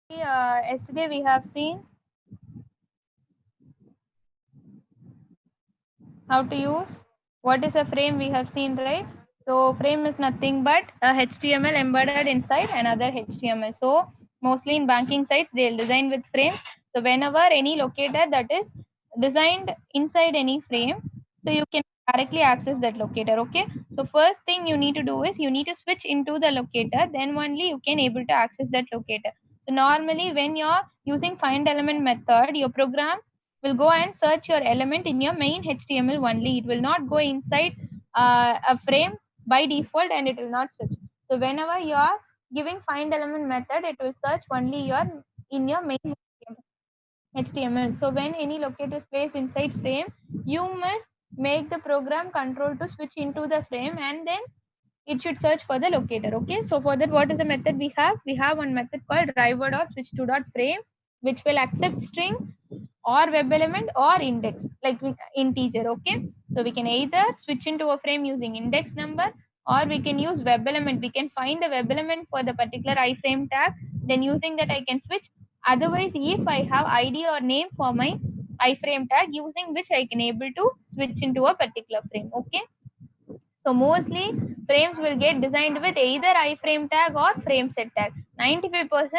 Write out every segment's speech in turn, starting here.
Yesterday we have seen how to use what is a frame. We have seen, right? So frame is nothing but a HTML embedded inside another HTML. So mostly in banking sites they'll design with frames. So whenever any locator that is designed inside any frame, so you can directly access that locator. Okay, so first thing you need to do is you need to switch into the locator, then only you can able to access that locator. So normally when you're using find element method, your program will go and search your element in your main HTML only. It will not go inside a frame by default, and it will not search. So whenever you are giving find element method, it will search only your in your main HTML. So when any locator is placed inside frame, you must make the program control to switch into the frame, and then it should search for the locator. Okay, so for that, what is the method we have? We have one method called driver.switch2.frame, which will accept string or web element or index like integer. Okay, so we can either switch into a frame using index number, or we can use web element. We can find the web element for the particular iframe tag, then using that I can switch. Otherwise, if I have id or name for my iframe tag, using which I can able to switch into a particular frame. Okay, so mostly frames will get designed with either iframe tag or frame set tag. 95%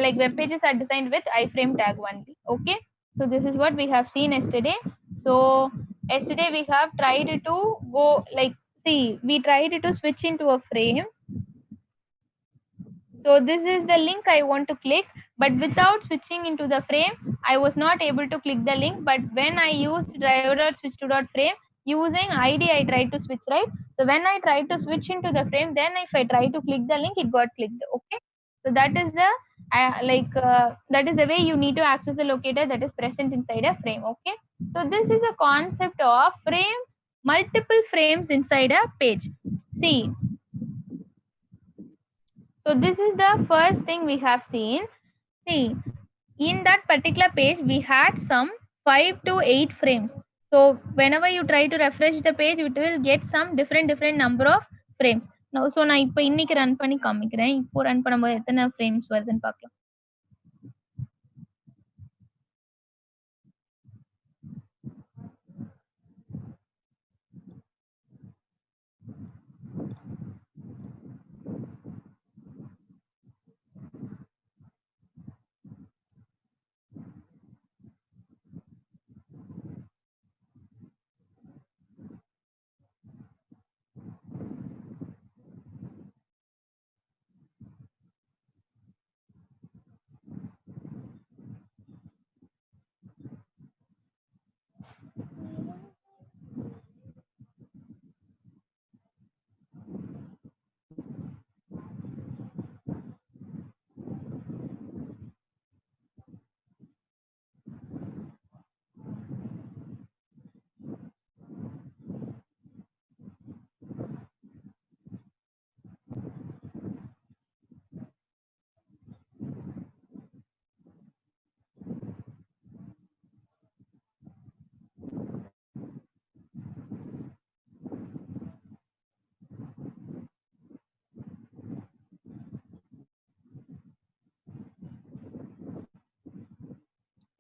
like web pages are designed with iframe tag only. Okay, so this is what we have seen yesterday. So yesterday we have tried to go like, see, we tried to switch into a frame. So this is the link I want to click, but without switching into the frame, I was not able to click the link. But when I used driver.switch2.frame using ID, I tried to switch, right? So when I tried to switch into the frame, then if I try to click the link, it got clicked. Okay, so that is the that is the way you need to access the locator that is present inside a frame. Okay, so this is a concept of frame, multiple frames inside a page. See, so this is the first thing we have seen. See, in that particular page, we had some 5 to 8 frames. So whenever you try to refresh the page, it will get some different number of frames. Now, so நான் இப்போ இன்னைக்கு run பண்ணி காமிக்கிறேன். இப்போ run பண்ணும்போது எத்தனை frames வருதுன்னு பார்க்கலாம்.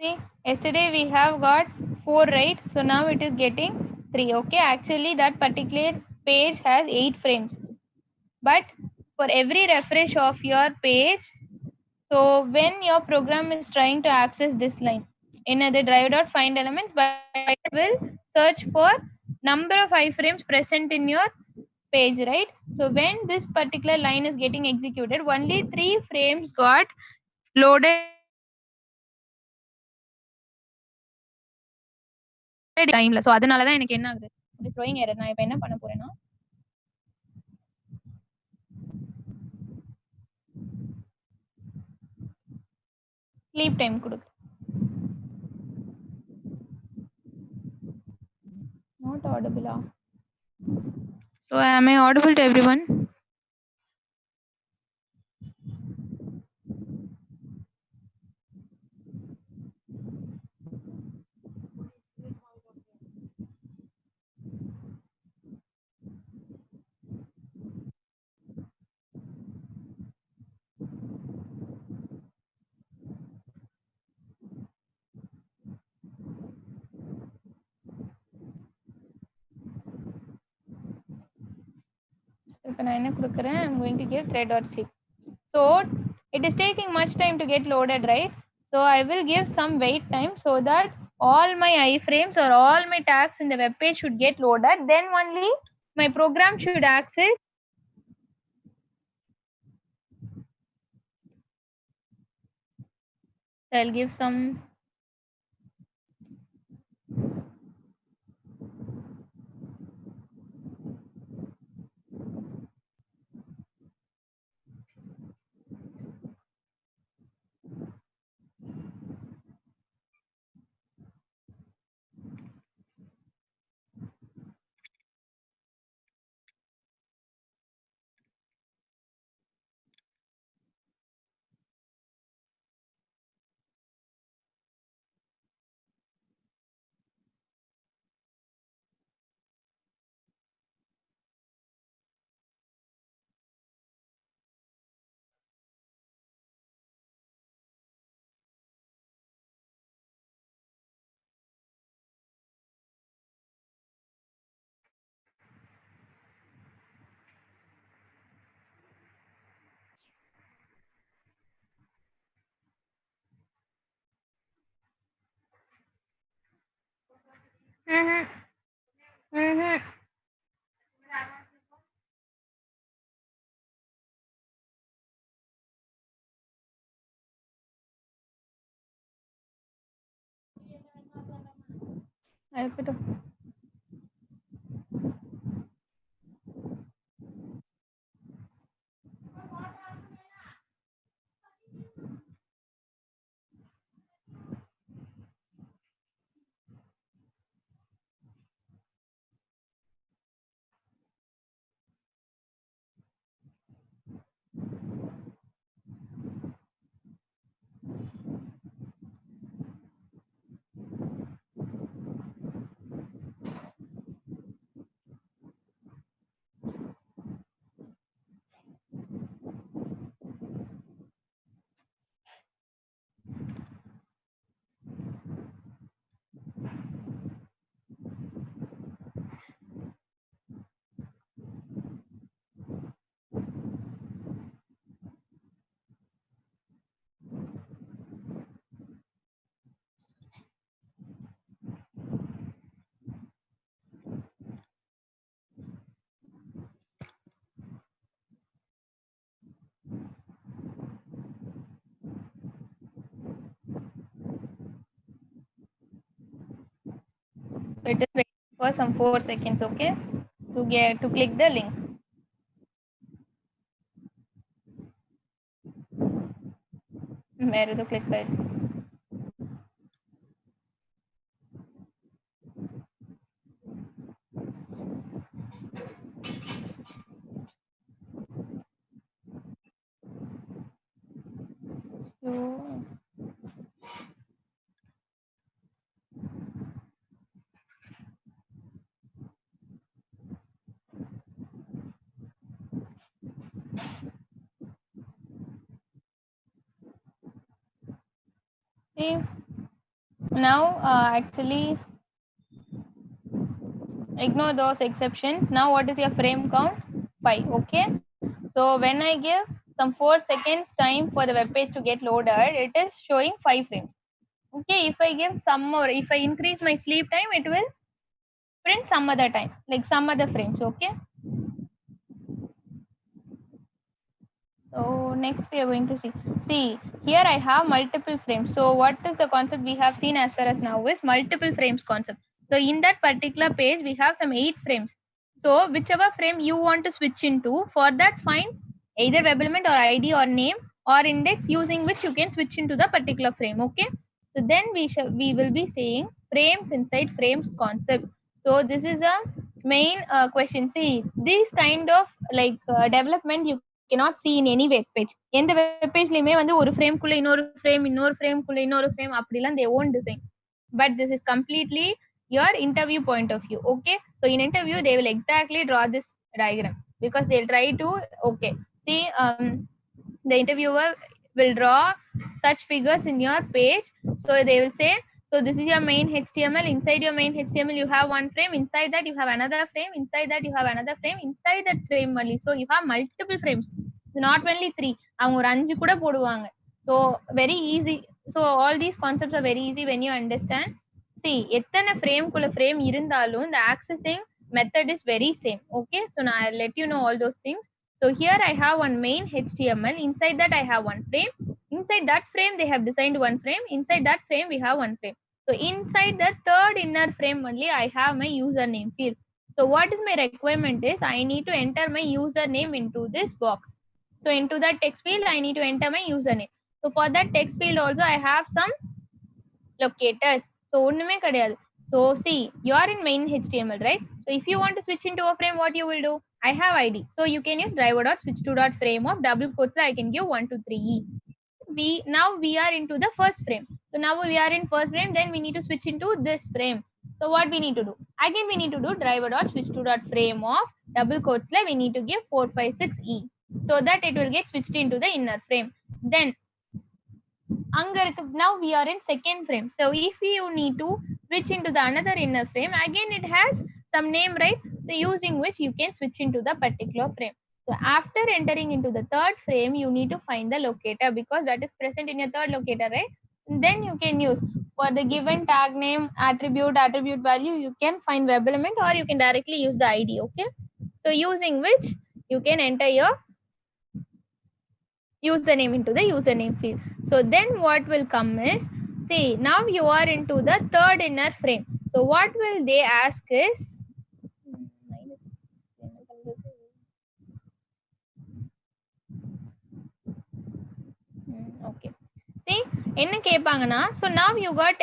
See, yesterday we have got 4, right? So now it is getting 3. Okay, actually that particular page has 8 frames. But for every refresh of your page, so when your program is trying to access this line in the driver.find elements, but it will search for number of iframes present in your page, right? So when this particular line is getting executed, only 3 frames got loaded டைம்ல. So அதனால தான் எனக்கு என்ன ஆகுது, இது throwing error. நான் இப்போ என்ன பண்ண போறேன்னா, ஸ்லீப் டைம் கொடுக்கு. Not audible. So am I audible to everyone? இப்போ நான் என்ன கொடுக்குறேன், I'm going to give thread or sleep. So it is taking much time to get loaded, right? So I will give some wait time so that all my iframes or all my tags in the web page should get loaded. Then only my program should access. I'll give some. I'll put a. It is waiting for some 4 seconds, okay? To click the link. मेरे तो click कर. So, see, now actually ignore those exceptions. Now what is your frame count? 5, okay? So when I give some 4 seconds time for the web page to get loaded, it is showing 5 frames. Okay, if I give some more, if I increase my sleep time, it will print some other time, like some other frames, okay? So next we are going to see. See, here I have multiple frames. So what is the concept we have seen as far as now is multiple frames concept. So in that particular page, we have some 8 frames. So whichever frame you want to switch into, for that find either web element or ID or name or index using which you can switch into the particular frame. Okay. So then we will be saying frames inside frames concept. So this is a main question. See, this kind of like development you cannot see in any web page. எந்த web பேஜ்லயுமே வந்து ஒரு ஃப்ரேம்க்குள்ள இன்னொரு ஃப்ரேம்க்குள்ள இன்னொரு frame அப்படிலாம் they won't design. But this is completely your interview point of view. Okay, so in interview they will exactly draw this diagram because they'll try to, okay, see, the interviewer will draw such figures in your page. So they will say, So this is your main HTML. Inside your main HTML, you have one frame. Inside that, you have another frame. Inside that, you have another frame. Inside that frame only. So you have multiple frames. Not only 3. அவங்க ஒரு 5 கூட போடுவாங்க. So very easy. So all these concepts are very easy when you understand. See, எத்தனை frame குள்ள frame இருந்தாலும் the accessing method is very same. Okay, so now I'll let you know all those things. So here I have one main HTML. Inside that I have one frame. Inside that frame they have designed one frame. Inside that frame we have one frame. So inside the third inner frame only I have my username field. So what is my requirement is I need to enter my username into this box. So into that text field I need to enter my username. So for that text field also I have some locators. So ஒண்ணுமே கிடையாது. So see, you are in main HTML, right? So if you want to switch into a frame, what you will do? I have ID. So you can use driver.switch2.frame of double quotes. I can give 1 to 3e. Now we are into the first frame. So now we are in first frame, then we need to switch into this frame. So what we need to do? Again we need to do driver.switch2.frame of double quotes. We need to give 456e so that it will get switched into the inner frame. Then now we are in second frame. So if you need to switch into the another inner frame, again it has some name, right? So using which you can switch into the particular frame. So after entering into the third frame, you need to find the locator because that is present in your third locator, right? And then you can use for the given tag name, attribute value, you can find web element or you can directly use the ID. Okay, so using which you can enter your username into the username field. So then what will come is, see, now you are into the third inner frame. So what will they ask is, okay, see, என்ன கேட்பாங்கன்னா, so now you got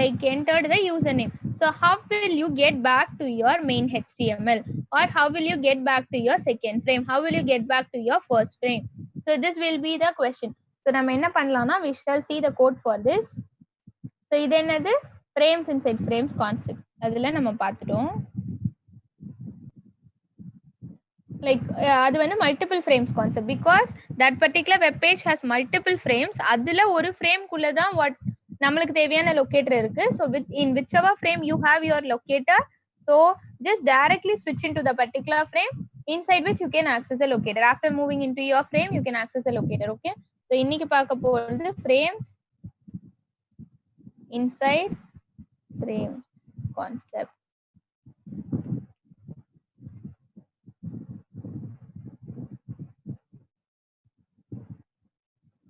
like entered the username. So how will you get back to your main HTML, or how will you get back to your second frame? How will you get back to your first frame? So this will be the question. So நம்ம என்ன பண்ணலாம்னா, we shall see the code for this. So இது என்னது? Frames inside frames concept. அதுல நம்ம பார்த்துட்டோம். Like அது வந்து multiple frames concept because that particular web page has multiple frames. அதுல ஒரு frame குள்ள தான் what நம்மளுக்கு தேவையான locator இருக்கு. So in whichever frame you have your locator, so just directly switch into the particular frame inside which you can access the locator. After moving into your frame, you can access the locator. Okay, so இன்னைக்கு பார்க்க போறது frames inside frames concept.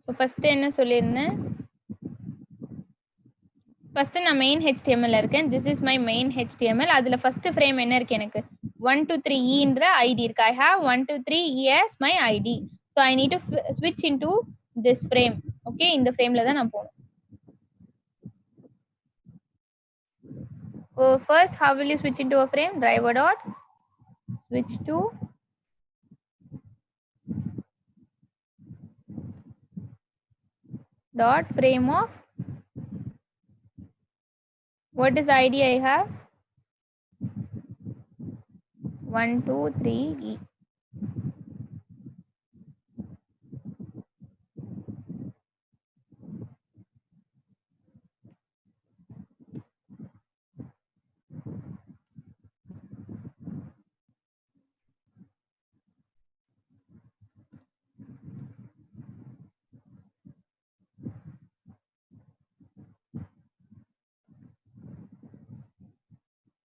So first என்ன சொல்லிருந்தேன்? First நான் main HTML இருக்கேன். This is my main HTML. அதுல first frame என்ன இருக்கு எனக்கு? 1 to 3e ன்ற ID இருக்கு. I have 1 to 3e as my ID. So I need to switch into this frame. Okay, இந்த frameல தான் நான் போணும். So first, how will you switch into a frame? Driver dot switch to dot frame of, what is ID I have? 1 2 3e.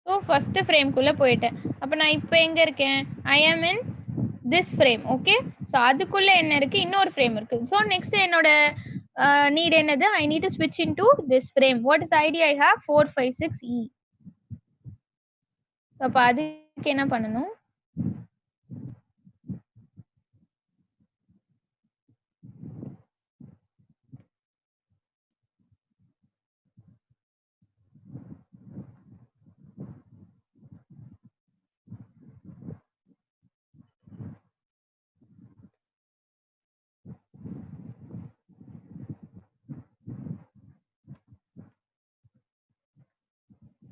So first frame குள்ள போயிட்டேன். அப்ப நான் இப்போ எங்க இருக்கேன்? I am in this frame. Okay, so அதுக்குள்ள என்ன இருக்கு? இன்னொரு frame இருக்கு. So next என்னோட need என்னது? I need to switch into this frame. What is the ID I have? 456e. So அப்ப அதுக்கு என்ன பண்ணணும்?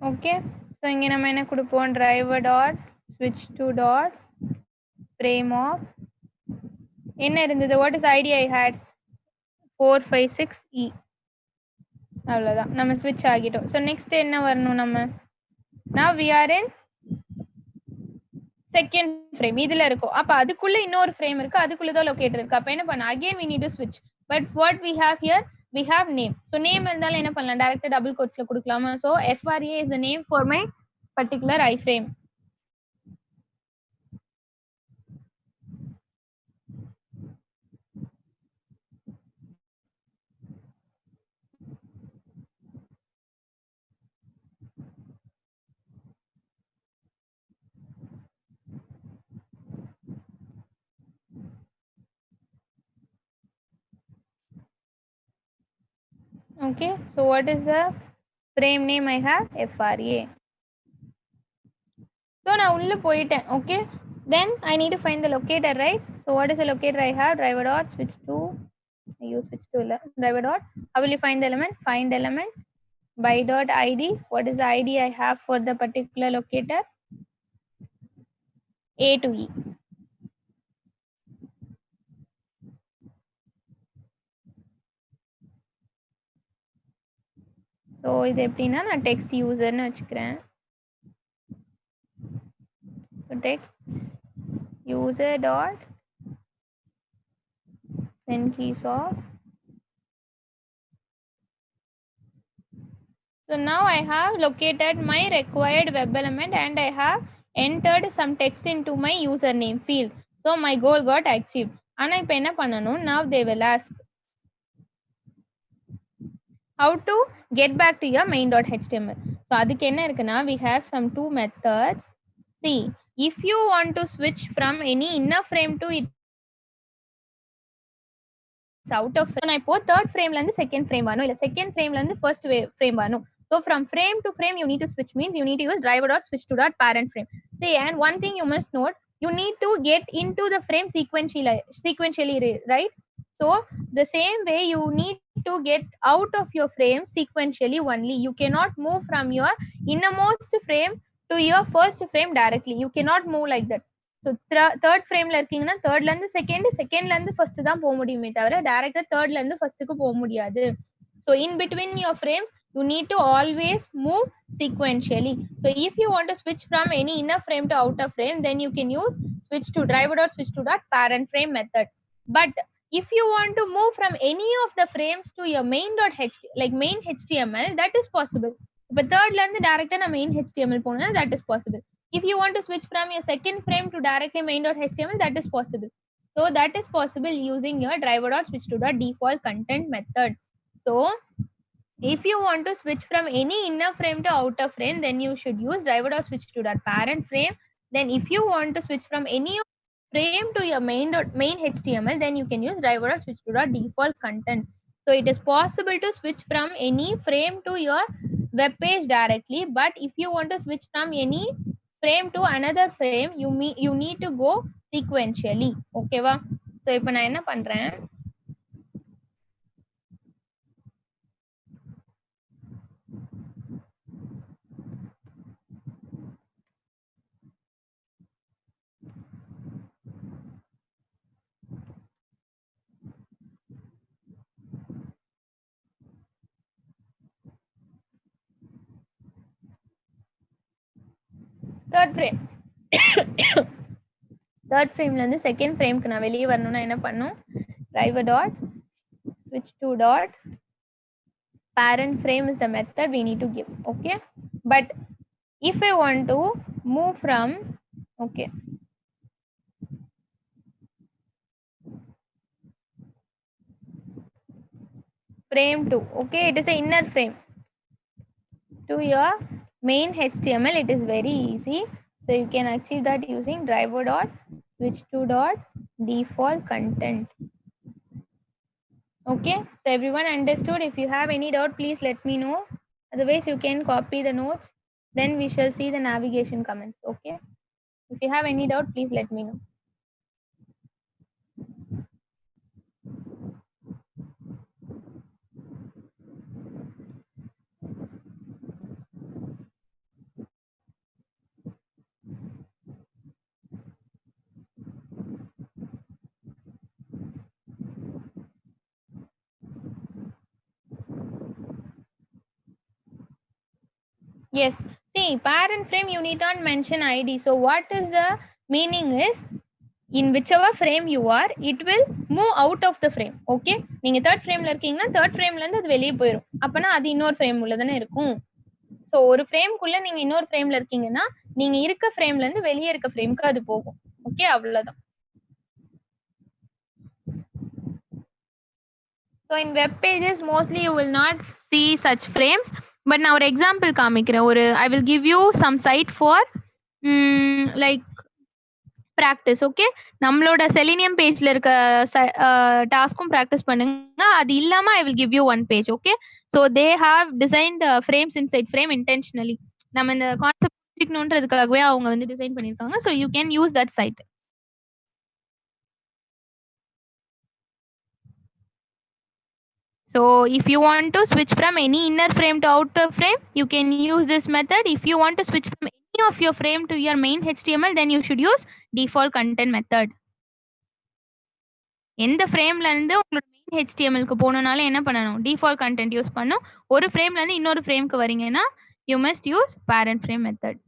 Okay, so இங்க நம்ம என்ன கொடுப்போம்? Driver dot switch to dot frame of என்ன இருந்தது? What is the ID I had? 456e. அவ்வளோதான், நம்ம ஸ்விட்ச் ஆகிட்டோம். ஸோ நெக்ஸ்ட் என்ன வரணும் நம்ம? now we are in second frame. இதுல இருக்கும். அப்ப அதுக்குள்ள இன்னொரு ஃப்ரேம் இருக்கு, அதுக்குள்ள தான் லொகேட்டர் இருக்கு. அப்ப என்ன பண்ண, again we need to switch. but what we have here, we have name. so name இருந்தாலும் என்ன பண்ணலாம், டைரக்டா டபுள் கோட்ஸ்ல கொடுக்கலாமா? so FRA is the name for my particular iframe. okay, so what is the frame name I have? FRA. so நான் உள்ள போயிட்டேன். okay, then I need to find the locator, right? so what is the locator I have? driver dot switch to, I use switch to driver dot. How will you find the element? Find element by dot id. what is the id I have for the particular locator? A to E. so இது எப்படின்னா நான் text user னு வச்சுக்கிறேன். so text user dot then keys of. so now I have located my required web element and I have entered some text into my username field. so my goal got achieved. ஆனா இப்போ என்ன பண்ணணும், now they will ask how to get back to your main.html. so அதுக்கு என்ன இருக்குன்னா, we have some two methods. see, if you want to switch from any inner frame to its out of frame, நான் இப்போ third frameல இருந்து second frame வரணும், இல்ல second frameல இருந்து first frame வரணும். so from frame to frame you need to switch, means you need to use driver dot switch to dot parent frame. see, and one thing you must note, you need to get into the frame sequentially, right? so the same way you need to get out of your frame sequentially only. you cannot move from your innermost frame to your first frame directly. you cannot move like that. so third frameல இருக்கீங்கன்னா thirdல இருந்து secondல இருந்து first தான் போக முடியுமே தவிர டைரக்டா thirdல இருந்து firstக்கு போக முடியாது. so in between your frames you need to always move sequentially. so if you want to switch from any inner frame to outer frame, then you can use switch to driver dot switch to dot parent frame method. but if you want to move from any of the frames to your main.html, like main html, that is possible. but thirdல இருந்து டைரக்டா நான் main html போனா that is possible. if you want to switch from your second frame to directly main.html, that is possible. so that is possible using your driver dot switch to dot default content method. so if you want to switch from any inner frame to outer frame, then you should use driver dot switch to dot parent frame. then if you want to switch from any frame to your main html, then you can use driver dot switch to dot default content. so it is possible to switch from any frame to your web page directly, but if you want to switch from any frame to another frame, you need to go sequentially. okay va? so இப்போ நான் என்ன பண்றேன், third frame third frameல இருந்து second frameக்கு நான் வெளியே வரணும்னா என்ன பண்ணும், driver dot switch to dot parent frame is the method we need to give. okay, but if I want to move from, okay, frame 2, okay, it is an inner frame to your main html, it is very easy. so you can achieve that using driver dot switch to dot default content. okay, so everyone understood? if you have any doubt, please let me know. otherwise you can copy the notes, then we shall see the navigation comments. okay, if you have any doubt, please let me know. Yes. See, parent frame you need not mention ID. So what is the meaning is, in whichever frame you are, it will move out of the frame. Okay, நீங்க third frameல இருக்கீங்கன்னா third frameல இருந்து அது வெளியே போயிடும். அப்பனா அது இன்னொரு frame உள்ள தானே இருக்கும். ஸோ ஒரு ஃப்ரேம்குள்ள நீங்க இன்னொரு ஃப்ரேம்ல இருக்கீங்கன்னா நீங்க இருக்க ஃப்ரேம்ல இருந்து வெளியே இருக்க ஃப்ரேம்க்கு அது போகும். ஓகே, அவ்வளவுதான். So in web pages mostly you will not see such frames, but நான் ஒரு எக்ஸாம்பிள் காமிக்கிறேன். I will give you some site for like practice. Okay, நம்மளோட செலினியம் பேஜ்ல இருக்க டாஸ்க்கும் ப்ராக்டிஸ் பண்ணுங்க. அது இல்லாம I will give you one page. Okay, so they have designed frames inside frame intentionally. நம்ம இந்த கான்செப்ட் புரிஞ்சுக்கணுன்றதுக்காகவே அவங்க வந்து டிசைன் பண்ணிருக்காங்க. So you can use that site. So if you want to switch from any inner frame to outer frame, you can use this method. If you want to switch from any of your frame to your main HTML, then you should use default content method. எந்த ஃப்ரேம்ல இருந்து உங்களோட main ஹெச்டிஎம்எல்க்கு போகணும்னாலும் என்ன பண்ணணும்? Default content use பண்ணும். ஒரு ஃப்ரேம்ல இருந்து இன்னொரு ஃப்ரேம்க்கு வரீங்கன்னா you must use parent frame method.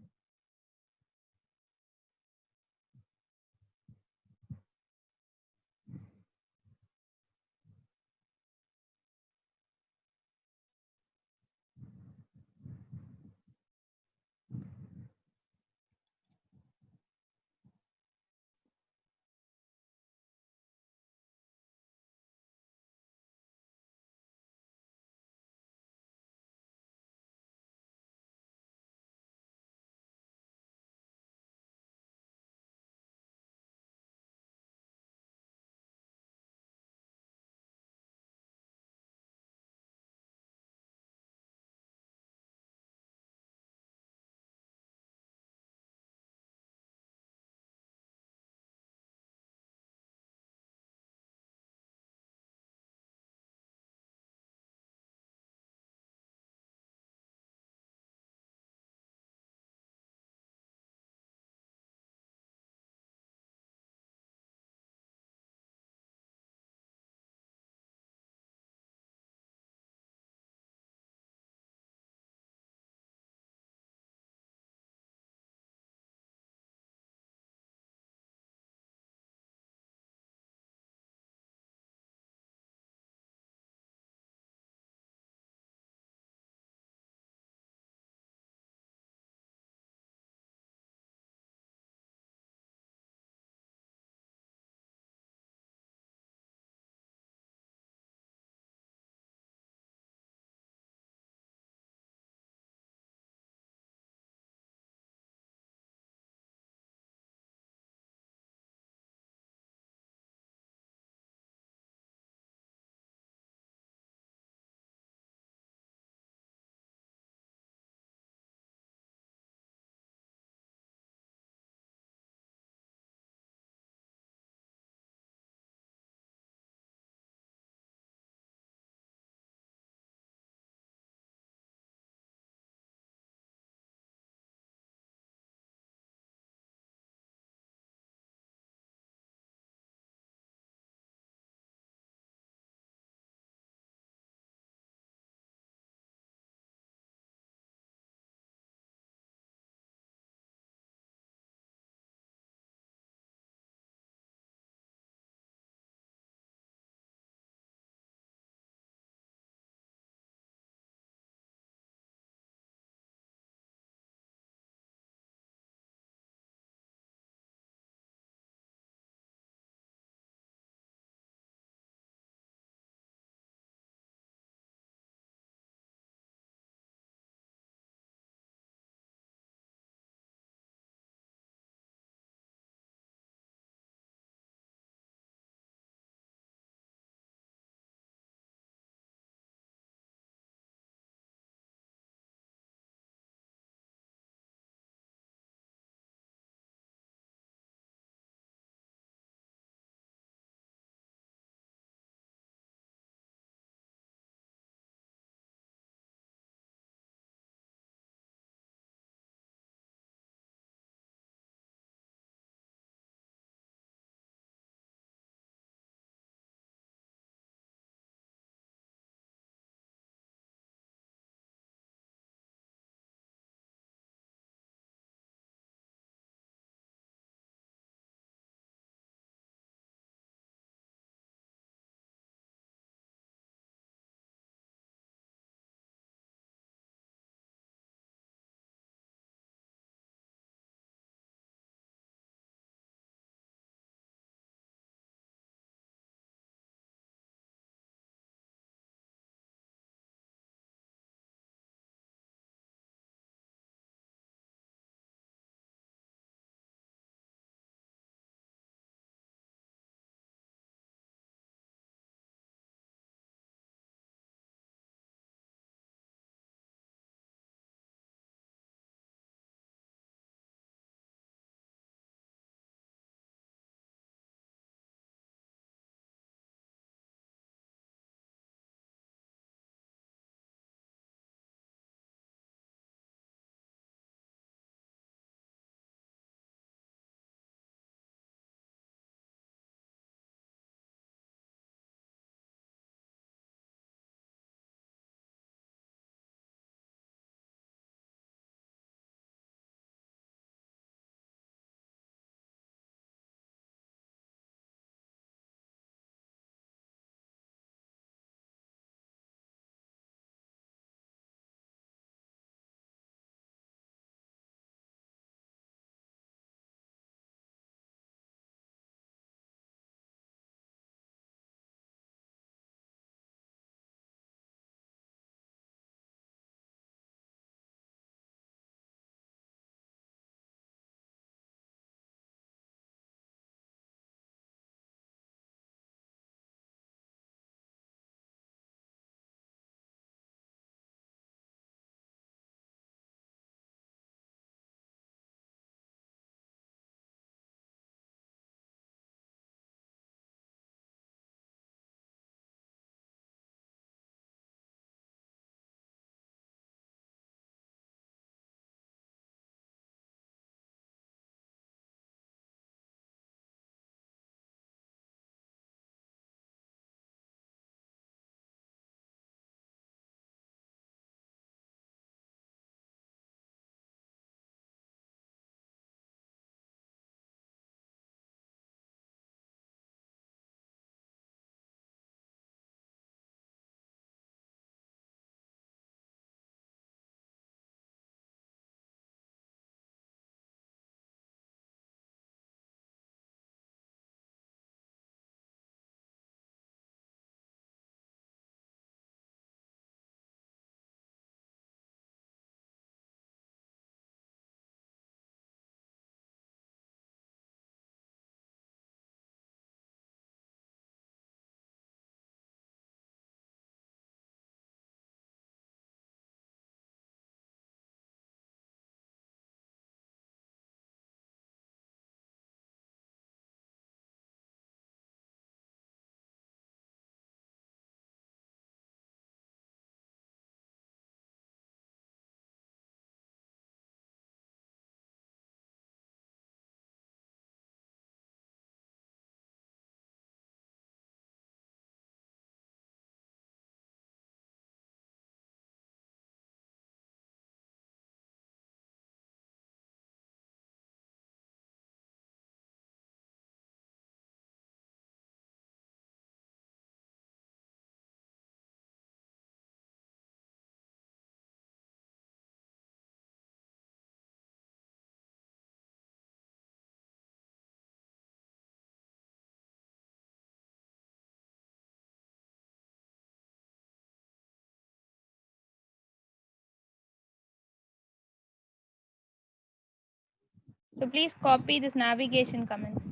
So please copy this navigation comments.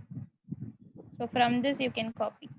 So from this you can copy.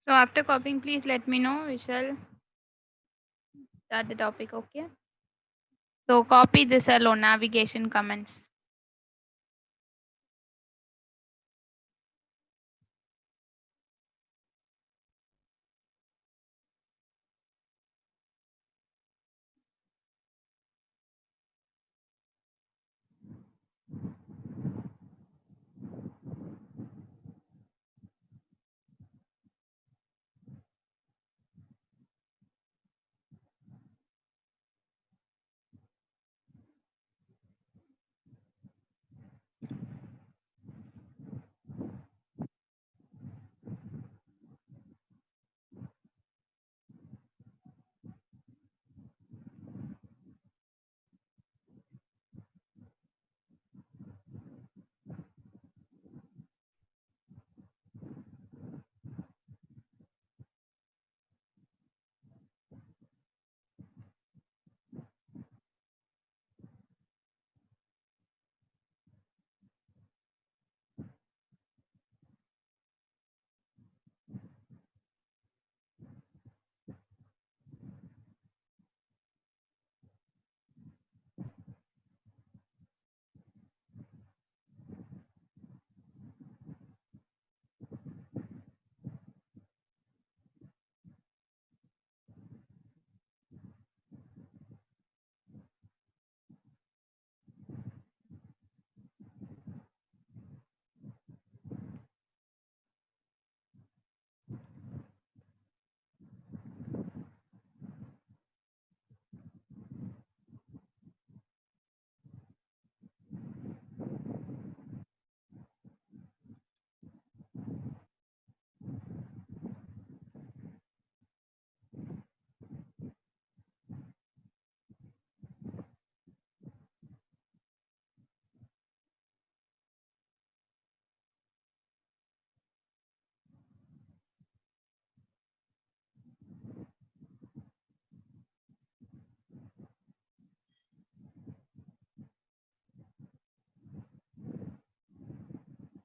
So after copying, please let me know. We shall start the topic, okay? So copy this alone, navigation comments.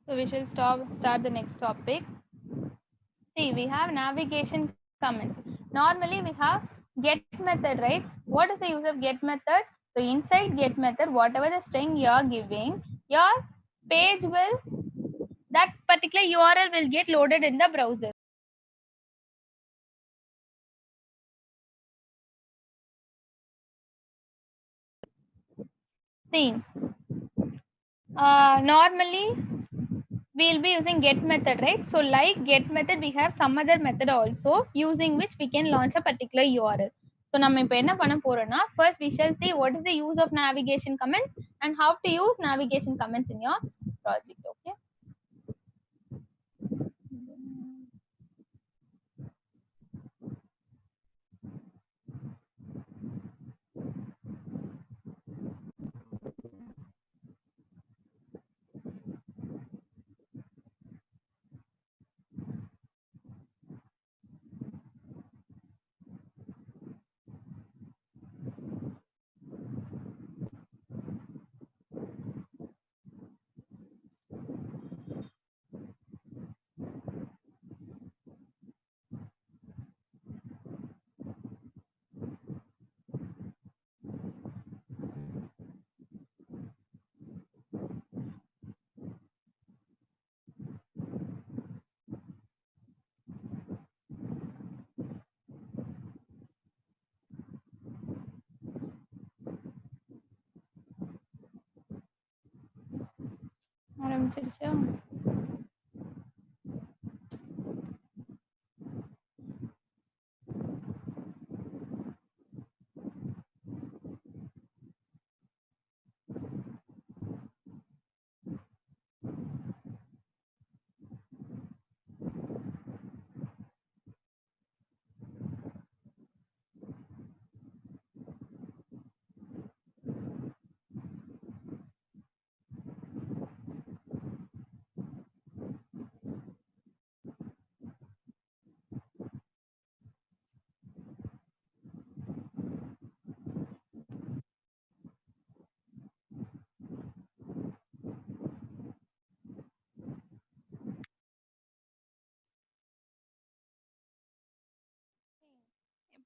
So we shall start the next topic. See, we have navigation comments. Normally we have get method, right? What is the use of get method? So inside get method, whatever the string you are giving, your page will, that particular URL will get loaded in the browser. See, normally we'll be using get method, right? So like get method, we have some other method also using which we can launch a particular URL. So நம்ம இப்போ என்ன பண்ண போறோம்னா, first we shall see what is the use of navigation comments and how to use navigation comments in your project, okay? ஆரம்பிச்சிருச்சா?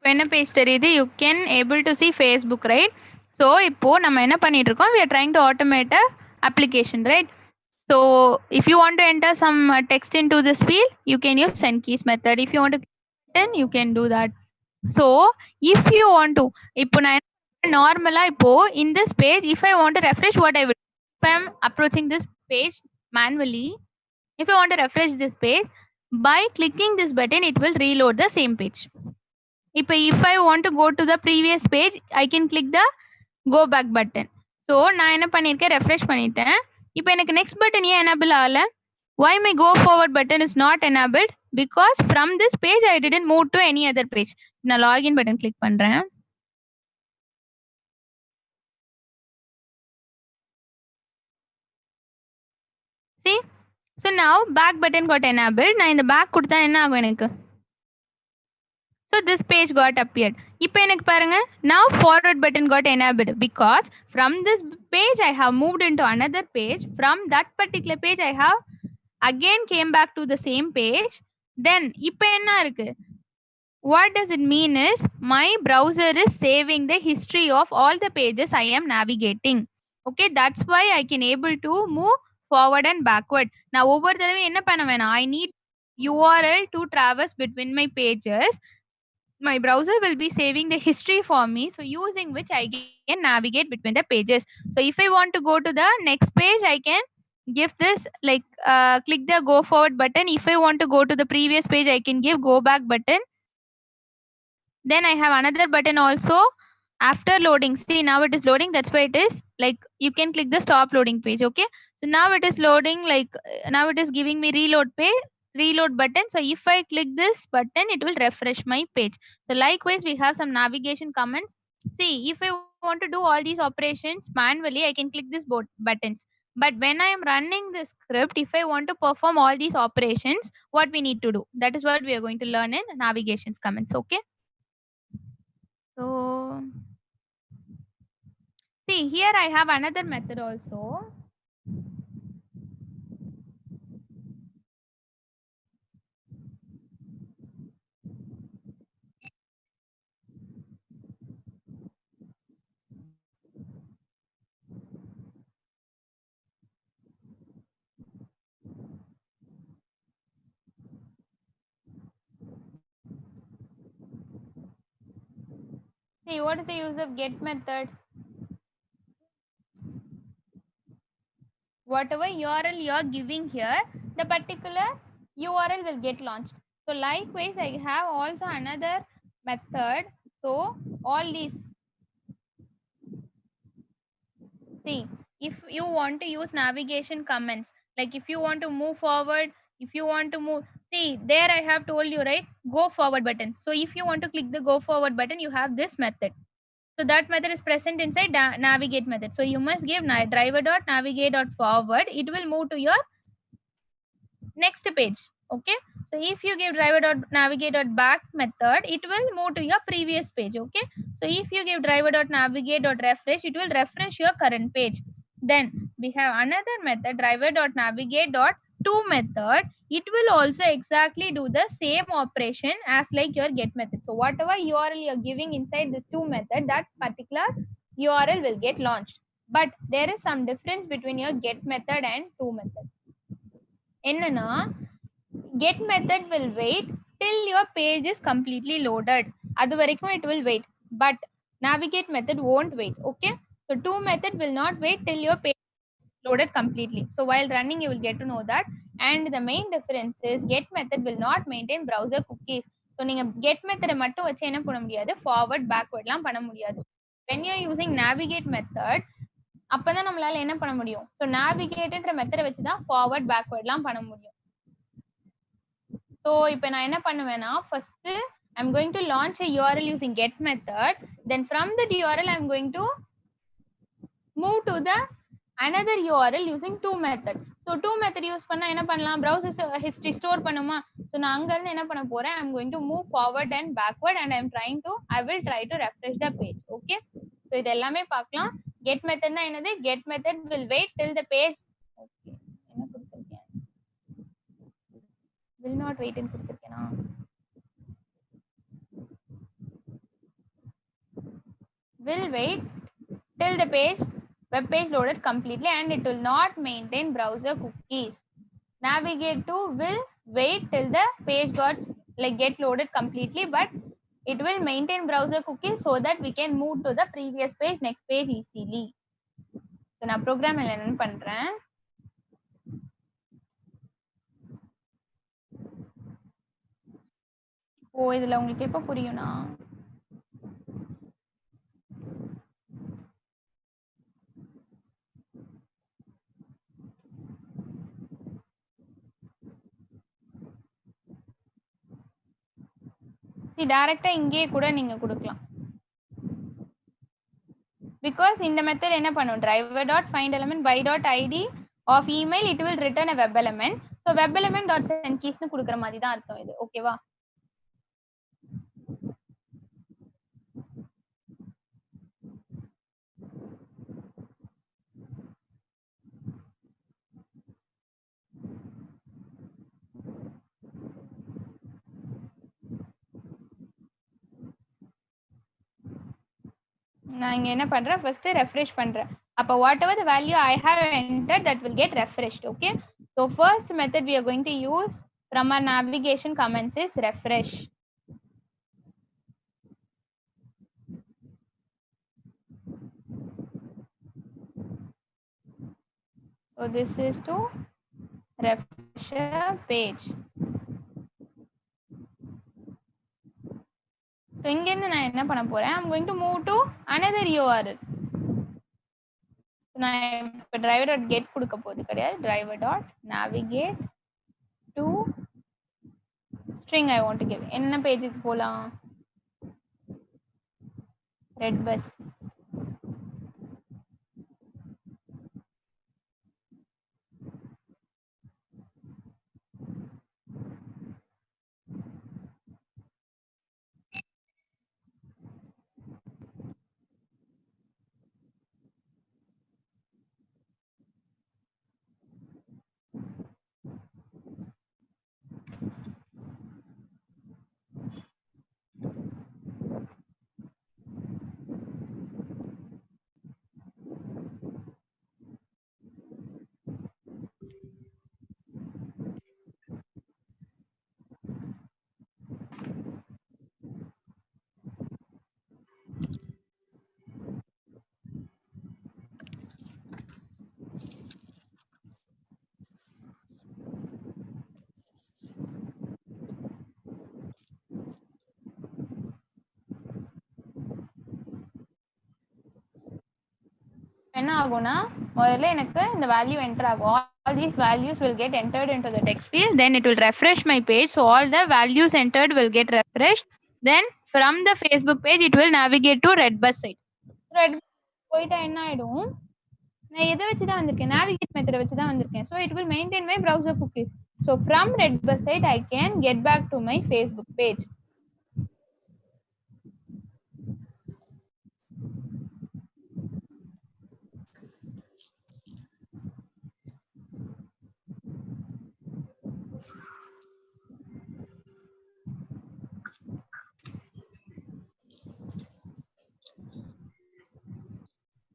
இப்போ என்ன page தெரியுது? You can able to see Facebook, right? So இப்போ நம்ம என்ன பண்ணிட்டு இருக்கோம்? We are trying to automate a application, right? So if you want to enter some text into this field, you can use send keys method. If you want to then you can do that. So if you want to, இப்போ நான் normally இப்போ in this page, if I want to refresh, what I will, if I am approaching this page manually, if I want to refresh this page, by clicking this button, it will reload the same page. If I want to go to the previous page, I can click the go back button. So நான் என்ன பண்ணிருக்கேன், refresh பண்ணிட்டேன். இப்போ எனக்கு next button ஏன் enable ஆகல? Why my go forward button is not enabled? Because from this page I didn't move to any other page. நான் login button click பண்றேன். See? So now back button got enabled. நான் இந்த back கொடுத்தா என்ன ஆகும் எனக்கு? So this page got appeared. இப்போ எனக்கு பாருங்க, now forward button got enabled because from this page I have moved into another page. From that particular page I have again came back to the same page. Then இப்போ என்ன இருக்கு? What does it mean is my browser is saving the history of all the pages I am navigating. Okay, that's why I can able to move forward and backward. Now ஒவ்வொரு தடவை என்ன பண்ண வேணாம், I need URL to traverse between my pages. My browser will be saving the history for me, so using which I can navigate between the pages. So if I want to go to the next page, I can give this like click the go forward button. If I want to go to the previous page, I can give go back button. Then I have another button also after loading. See, now it is loading, that's why it is like you can click the stop loading page. Okay, so now it is loading, like now it is giving me reload button. So if I click this button, it will refresh my page. So likewise we have some navigation commands. See, if I want to do all these operations manually, I can click these buttons. But when I am running the script, if I want to perform all these operations, what we need to do, that is what we are going to learn in navigations commands. Okay, so see, here I have another method also. See, what is the use of get method? Whatever URL you are giving here, the particular URL will get launched. So likewise, I have also another method. So all these, see, if you want to use navigation commands, like if you want to move forward, if you want to move, see, there I have told you, right, go forward button. So if you want to click the go forward button, you have this method. So that method is present inside navigate method. So you must give driver.navigate.forward. It will move to your next page. Okay, so if you give driver.navigate.back method, it will move to your previous page. Okay, so if you give driver.navigate.refresh, it will refresh your current page. Then we have another method, driver.navigate.to method. It will also exactly do the same operation as like your get method. So whatever URL you're giving inside this to method, that particular URL will get launched. But there is some difference between your get method and to method. என்னன்னா, get method will wait till your page is completely loaded. அது வரைக்கும் it will wait, but navigate method won't wait. Okay, so to method will not wait till your page loaded completely. So while running, you will get to know that. And the main difference is get method will not maintain browser cookies. So நீங்க get method மட்டும் வச்சு என்ன பண்ண முடியாது, forward backward லாம் பண்ண முடியாது. When you are using navigate method, அப்பதான் நம்மளால என்ன பண்ண முடியும். So navigateன்ற மெத்தட வச்சு தான் forward backward லாம் பண்ண முடியும். So இப்போ நான் என்ன பண்ணுவேன்னா, first I'm going to launch a URL using get method. Then from that URL I'm going to move to the another URL using to method. So to method use பண்ணா என்ன பண்ணலாம், browser history store பண்ணுமா. So நான் அங்க இருந்து என்ன பண்ண போறேன், I'm going to move forward and backward and I will try to refresh the page. Okay. So இது எல்லாமே பார்க்கலாம். Get method னா என்னது, get method will wait till the page. Okay. என்ன கொடுத்திருக்கேன், will not wait ன்னு கொடுத்திருக்கேனா. Will wait till the web page loaded completely and it will not maintain browser cookies. Navigate to will wait till the page get loaded completely, but it will maintain browser cookies so that we can move to the previous page, next page easily. So நான் program என்ன பண்றேன், இதுல உங்களுக்கு எப்ப புரியும்னா, டைரக்டா இங்கேயே கூட நீங்க கொடுக்கலாம். Because இந்த மெத்தட் என்ன பண்ணும், driver dot find element by dot id of email it will return a web element. So web element dot send keys னு கொடுக்கிற மாதிரி தான் அர்த்தம் இது. ஓகேவா. நான் இங்க என்ன பண்றேன், first refresh பண்றேன். அப்ப whatever the value I have entered that will get refreshed. Okay. So first method we are going to use from our navigation comments is refresh. So this is to refresh a page. So இங்க இருந்து நான் என்ன பண்ண போறேன், I'm going to move to another URL. நான் இப்ப driver dot get கொடுக்க போறது கிடையாது, driver dot navigate to string I want to give. என்ன பேஜுக்கு போலாம், Redbus. என்ன ஆகும்னா, முதல்ல எனக்கு இந்த வேல்யூ என்டர் ஆகும். All these values will get entered into the text field. Then it will refresh my page. So all the values entered will get refreshed. Then from the Facebook page, it will navigate to Redbus site. Redbus போயிட்டா என்ன ஆயிடும், நான் எதை வச்சு தான் வந்திருக்கேன், navigate method வச்சு தான் வந்திருக்கேன். So it will maintain my browser cookies. So from Redbus site, I can get back to my Facebook page.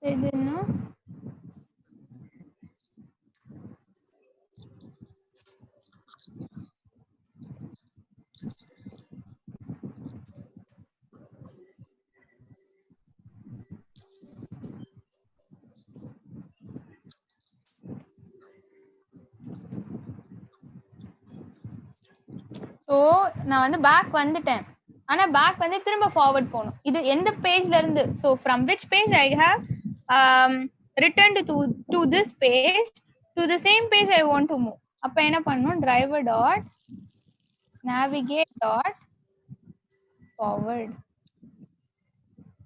இதுன்னா ஸோ நான் வந்து பேக் வந்துட்டேன். ஆனா பேக் வந்து திரும்ப ஃபார்வர்ட் போகணும். இது எந்த பேஜ்ல இருந்து, so from which page I have return to this page to the same page I want to move. அப்ப என்ன பண்ணணும், driver dot navigate dot forward.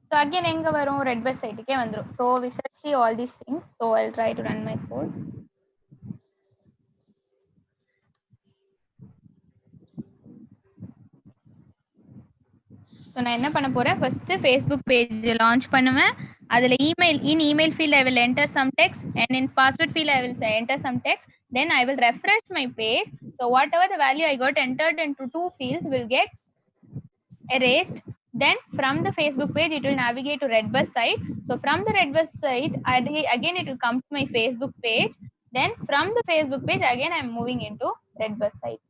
So again எங்க வரும், ரெட் பஸ் சைட்டுக்கே வந்துடும். So we shall see all these things. So I'll try to run my code. So நான் என்ன பண்ண போறேன், ஃபர்ஸ்ட் ஃபேஸ்புக் பேஜ் லான்ச் பண்ணுவேன். அதில் email field I will enter some text, and in password field I will enter some text. Then I will refresh my page. So whatever the value I got entered into two fields will get erased. Then from the Facebook page it will navigate to Redbus site. So from the Redbus site again it will come to my Facebook page. Then from the Facebook page again I am moving into Redbus site.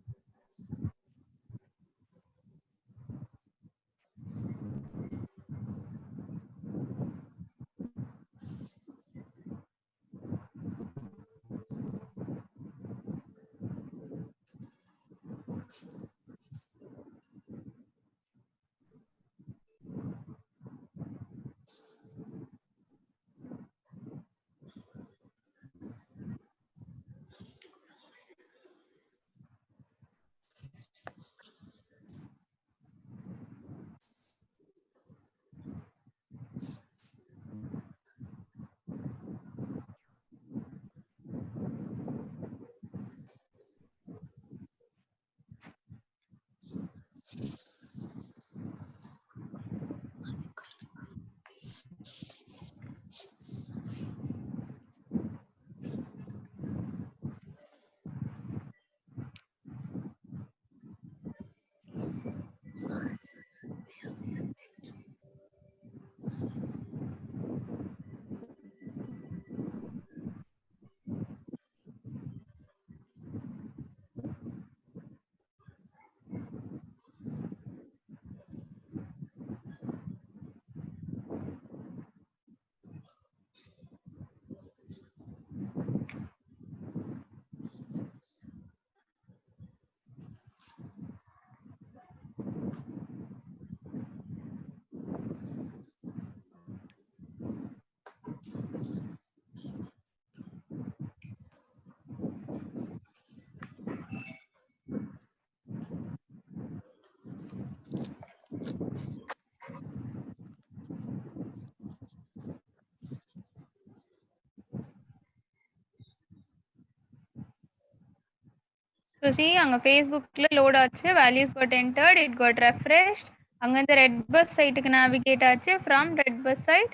So see, அங்க Facebookல load ஆச்சு, values got entered, it got refreshed. அங்க இந்த Redbus siteக்கு navigate ஆச்சு. From Redbus site,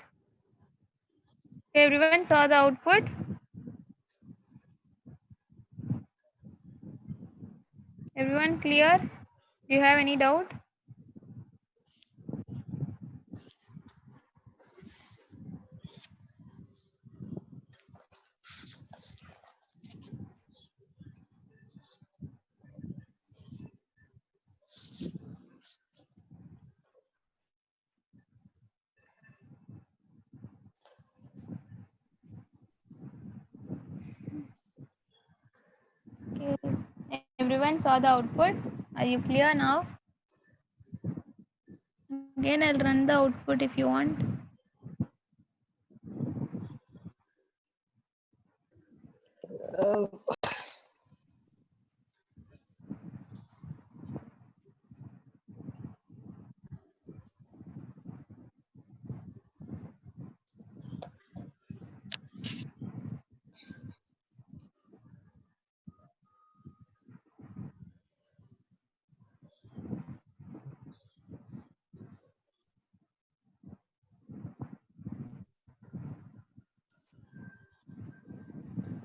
everyone saw the output. Everyone clear? Do you have any doubt? Okay. Everyone saw the output. Are you clear now? Again, I'll run the output if you want.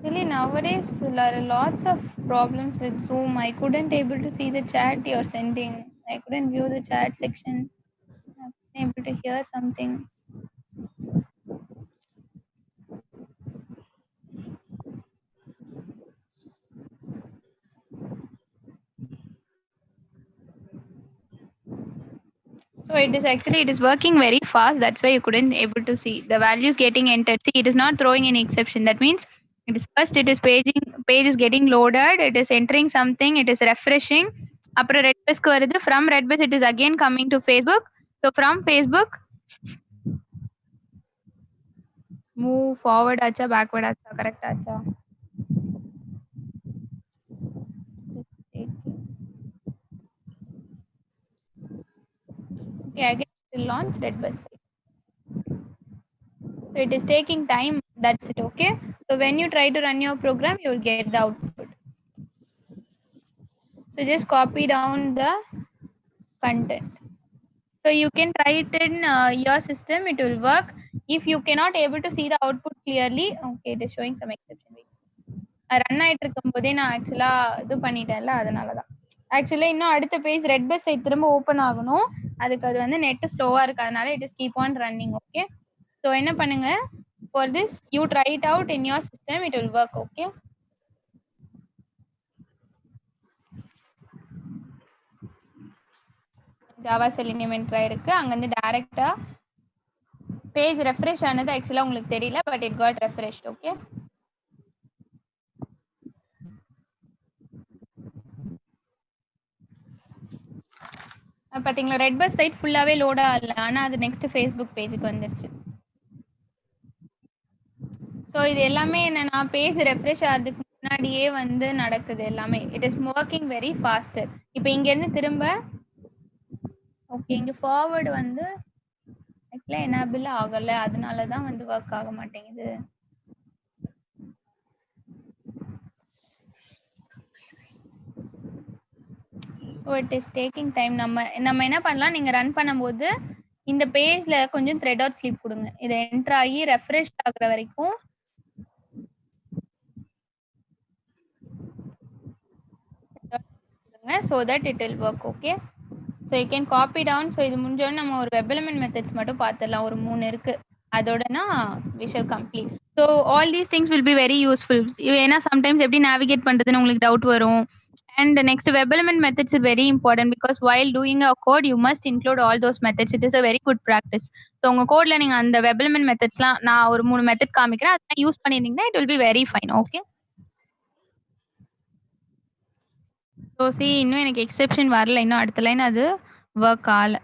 Really, nowadays there are lots of problems with Zoom. I couldn't able to see the chat you're sending. I couldn't view the chat section. I wasn't able to hear something. So it is working very fast. That's why you couldn't able to see the values getting entered. See, it is not throwing any exception. That means it is first, it is page is getting loaded. It is entering something. It is refreshing. அப்புறம் ரெட்பஸ்க்கு வருது. From Redbus it is again coming to Facebook. So from Facebook move forward ஆச்சா backward ஆச்சா correct ஆச்சா? Okay, again it will launch Redbus. So it is taking time. That's it. Okay. So when you try to run your program, you will get the output. So just copy down the content. So you can try it in your system. It will work. If you cannot able to see the output clearly, okay, it is showing some exception. Run ஆயிட்டு இருக்கும் போதே நான் ஆக்சுவலா இது பண்ணிட்டேன்ல, அதனாலதான். ஆக்சுவலா இன்னும் அடுத்த பேஜ் ரெட் பஸ் சைட் திரும்ப ஓப்பன் ஆகணும். அதுக்கு அது வந்து நெட் ஸ்லோவா இருக்கு, அதனால it is keep on running. Okay. So என்ன பண்ணுங்க, for this you try it out in your system, it will work. Okay. Java Selenium என்ட்ரா இருக்கு. அங்க இருந்து டைரக்டா பேஜ் ரெஃப்ரெஷ் ஆனது ஆக்சுவலா உங்களுக்கு தெரியல, but it got refreshed. Okay. பாத்தீங்களா, ரெட் பஸ் சைட் ஃபுல்லாவே லோட் ஆகல, ஆனா அது நெக்ஸ்ட் ஃபேஸ்புக் பேஜுக்கு வந்துருச்சு. ஸோ இது எல்லாமே என்னன்னா பேஜ் ரெஃப்ரெஷ் ஆகிறதுக்கு முன்னாடியே வந்து நடக்குது எல்லாமே. It is working very faster. இப்போ இங்க இருந்து திரும்ப ஓகே, இங்க ஃபார்வர்டு வந்து ஆக்சுவலா எனேபிள் ஆகல, அதனால தான் வந்து ஒர்க் ஆக மாட்டேங்குது. ஓ இட் இஸ் டேக்கிங் டைம். நம்ம என்ன பண்ணலாம், நீங்க ரன் பண்ணும்போது இந்த பேஜ்ல கொஞ்சம் த்ரெட் அவுட் ஸ்லீப் கொடுங்க. இதை என்டர் ஆகி ரெஃப்ரெஷ் ஆகுற வரைக்கும் so that it will work. Okay. So you can copy down. So இது முடிஞ்சோன்னு நம்ம ஒரு வெப் எலிமெண்ட் மெத்தட்ஸ் மட்டும் பார்த்துடலாம். ஒரு 3 இருக்கு, அதோடனா we shall complete. So all these things will be very useful. ஏன்னா சம்டைம்ஸ் எப்படி நேவிகேட் பண்றதுன்னு உங்களுக்கு டவுட் வரும். And the next web element methods are very important because while doing a code you must include all those methods. It is a very good practice. So உங்க கோட்ல நீங்க அந்த web element methodsலாம் நான் ஒரு 3 method காமிக்கிறேன், அதெல்லாம் use பண்ணிருந்தீங்கன்னா it will be very fine. Okay. So சி இன்னும் எனக்கு எக்ஸெப்ஷன் வரல, இன்னும் அடுத்த லைன் அது ஒர்க் ஆகல.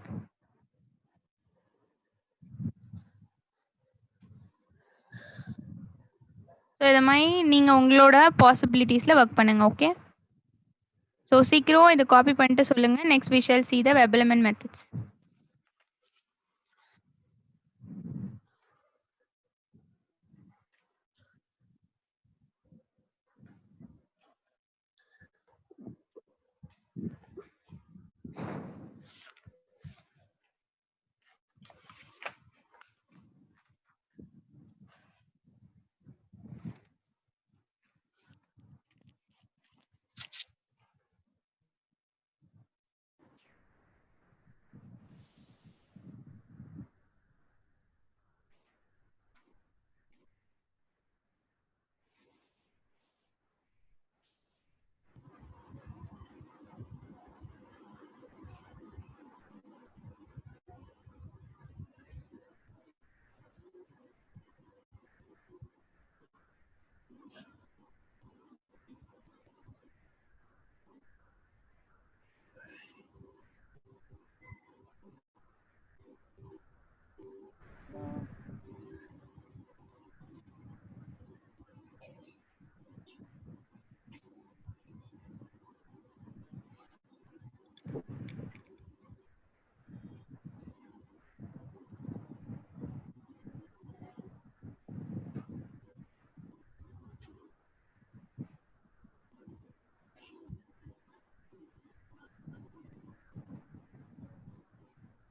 ஸோ இதை மாதிரி நீங்கள் உங்களோட பாசிபிலிட்டிஸில் ஒர்க் பண்ணுங்க. ஓகே. ஸோ சீக்கிரம் இதை காப்பி பண்ணிட்டு சொல்லுங்கள். Next we shall see the web element methods.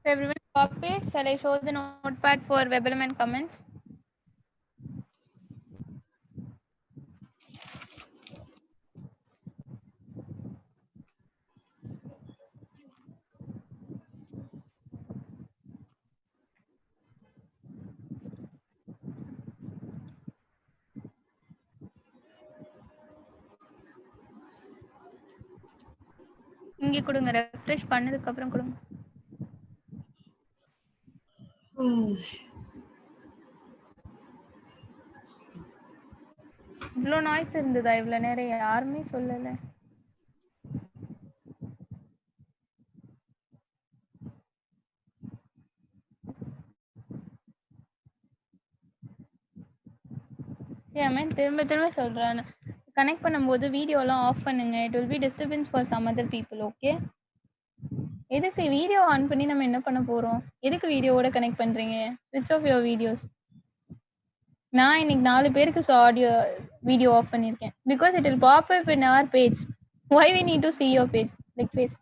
So everyone copy. Shall I show the notepad for web element comments? இங்கே கொடுங்க, ரெஃப்ரெஷ் பண்ணதுக்கு அப்புறம் கொடுங்க. இவ்வளோ நாய்ஸ் இருந்ததா இவ்வளோ நேரம்? யாருமே சொல்லலை. Yeah, man, திரும்ப திரும்ப சொல்றேன். கனெக்ட் பண்ணும்போது வீடியோலாம் ஆஃப் பண்ணுங்க. It will be disturbance for some other people. Okay? எதுக்கு வீடியோ ஆன் பண்ணி நம்ம என்ன பண்ண போறோம்? எதுக்கு வீடியோவோட கனெக்ட் பண்றீங்க? ஸ்விட்ச் ஆஃப் யுவர் வீடியோஸ். நான் இன்னைக்கு 4 பேருக்கு ஆடியோ வீடியோ ஆஃப் பண்ணியிருக்கேன். Because it will pop up in our page. Why we need to see your page? Like face.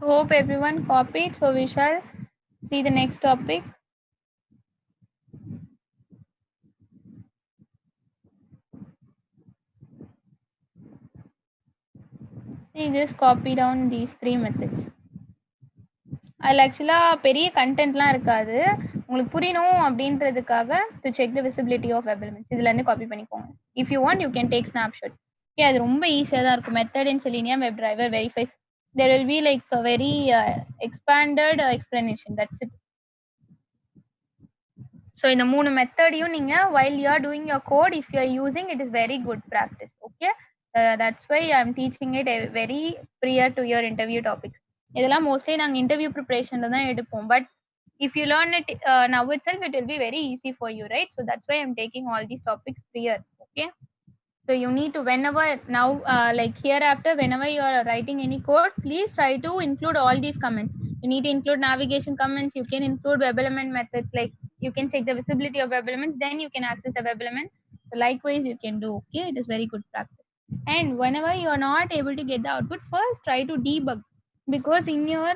Hope everyone copied. So we shall see the next topic. See, just copy down these 3 methods. அதில் ஆக்சுவலாக பெரிய கண்டென்ட்லாம் இருக்காது. உங்களுக்கு புரியணும் அப்படின்றதுக்காக to check the visibility of web elements இதுலேருந்து copy பண்ணிக்கோங்க. If you want you can take snapshots. Okay, அது ரொம்ப ஈஸியாக தான் இருக்கும். Method in selenium web driver verifies. There will be like a very expanded explanation. That's it. So இந்த 3 மெத்தடையும் நீங்க while you are doing your code, if you are using, it is very good practice. Okay, that's why I am teaching it very prior to your interview topics. இதெல்லாம் mostly நாங்க interview preparationல தான் எடுப்போம். But if you learn it now itself, it will be very easy for you, right? So that's why I'm taking all these topics prior. Okay, so you need to whenever now like hereafter whenever you are writing any code, please try to include all these comments. You need to include navigation comments. You can include web element methods, like you can check the visibility of web elements, then you can access the web element. So likewise you can do. Okay, it is very good practice. And whenever you are not able to get the output, first try to debug. Because in your,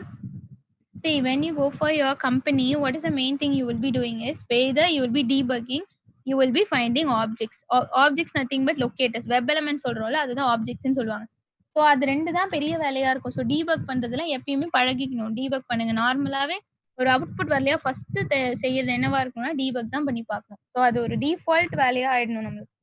see, when you go for your company, what is the main thing you will be doing is either you will be debugging, you will be finding objects. Objects nothing but locators. Web elements சொல்றோம்ல, அதுதான் objects ன்னு சொல்லுவாங்க. So அது 2 தான் பெரிய வேலையா இருக்கும். So debug பண்றதுல எப்பயுமே பழகிக்கணும். டீபக் பண்ணுங்க. நார்மலாவே ஒரு அவுட்புட் வரலையா ஃபர்ஸ்ட் செய்யறது என்னவா இருக்கும்னா டீபக் தான் பண்ணி பார்க்கணும். ஸோ அது ஒரு டிஃபால்ட் வேலையா ஆயிடணும் நம்மளுக்கு.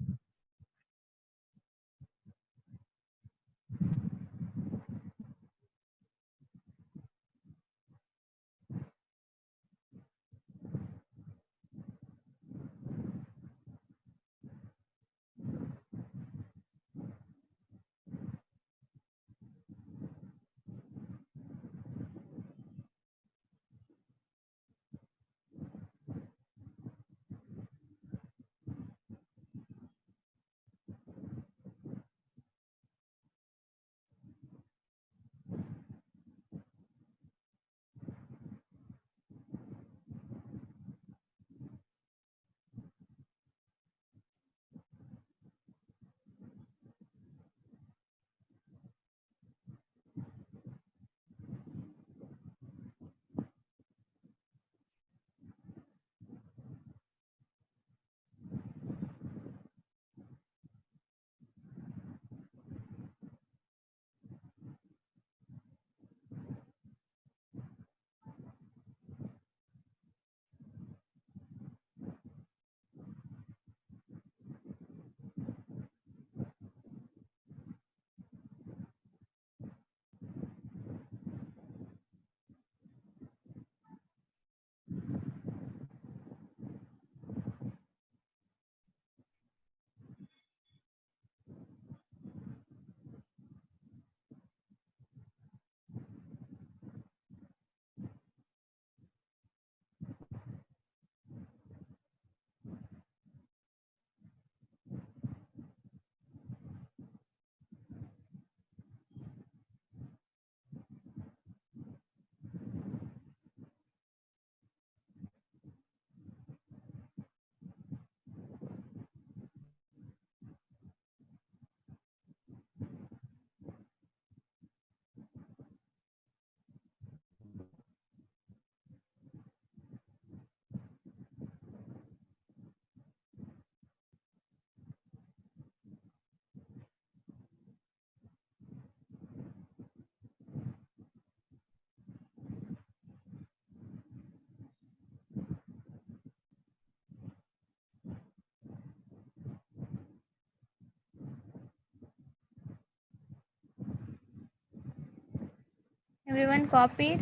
everyone copied?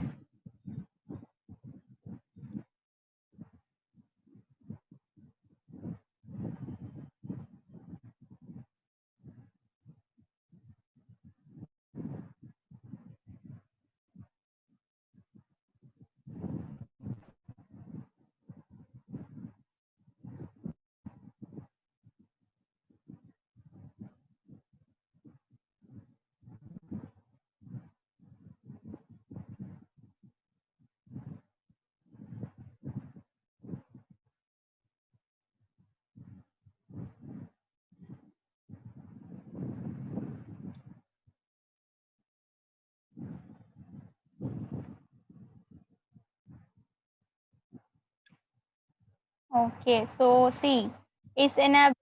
Okay, so see, is enable.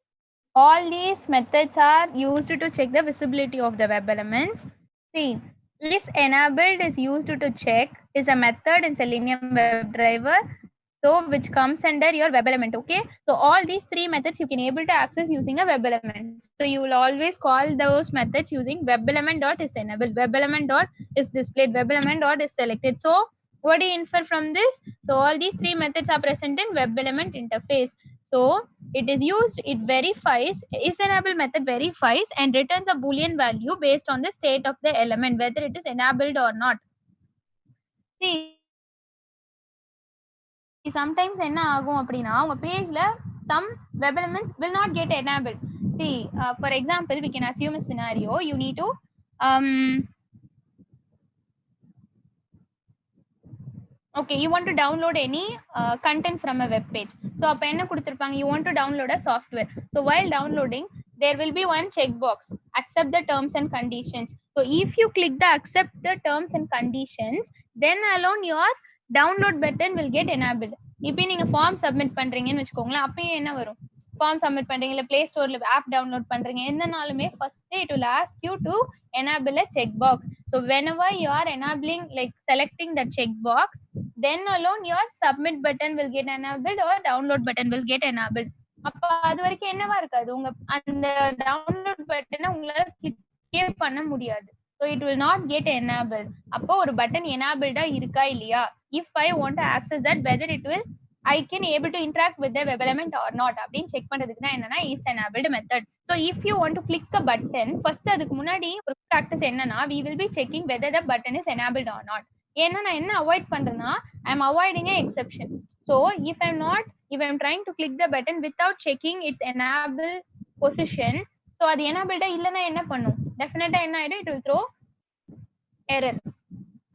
All these methods are used to check the visibility of the web elements. See, is enabled is used to check is a method in Selenium WebDriver, so which comes under your web element. Okay, so all these three methods you can able to access using a web element. So you will always call those methods using web element dot is enabled, web element dot is displayed, web element dot is selected. So what do you infer from this? So all these three methods are present in web element interface. So it is used, it verifies, is enable method verifies and returns a boolean value based on the state of the element, whether it is enabled or not. See, sometimes என்ன ஆகும் அப்படின்னா உங்க பேஜ்ல some web elements will not get enabled. See, for example, we can assume a scenario. You need to um, okay, you want to download any content from a web page. So அப்ப என்ன கொடுத்திருப்பாங்க, you want to download a software. So while downloading, there will be one checkbox, accept the terms and conditions. So if you click the accept the terms and conditions, then alone your download button will get enabled. இப்போ நீங்க form submit பண்றீங்கன்னு வச்சுக்கோங்களேன், அப்பயும் என்ன வரும், form submit பண்றீங்க இல்ல play ஸ்டோர்ல ஆப் டவுன்லோட் பண்றீங்க, என்னனாலுமே first it will ask you to enable a checkbox. So whenever you are enabling, like selecting the checkbox, then alone your submit button will get enabled or download button will get enabled. அப்ப அது வரைக்கும் என்னவா இருக்காது, உங்க அந்த download பட்டனை உங்களால கிளிக்கே பண்ண முடியாது. So it will not get enabled. அப்போ ஒரு பட்டன் enabled இருக்கா இல்லையா, if I want to access that, whether it will I can able to interact with the web element or not அப்படின்னு செக் பண்றதுக்கு தான் என்னன்னா is enabled method. So if you want to click a button, first அதுக்கு முன்னாடி ஒரு practice என்னன்னா, we will be checking whether the button is enabled or not. ஏன்னா நான் என்ன அவாய்ட் பண்றேன்னா, I am avoiding a exception. So if I'm trying to click the button without checking its enable position, so அது enabled இல்லைன்னா என்ன பண்ணும், டெஃபினட்டா என்ன ஆயிடும், it will throw error.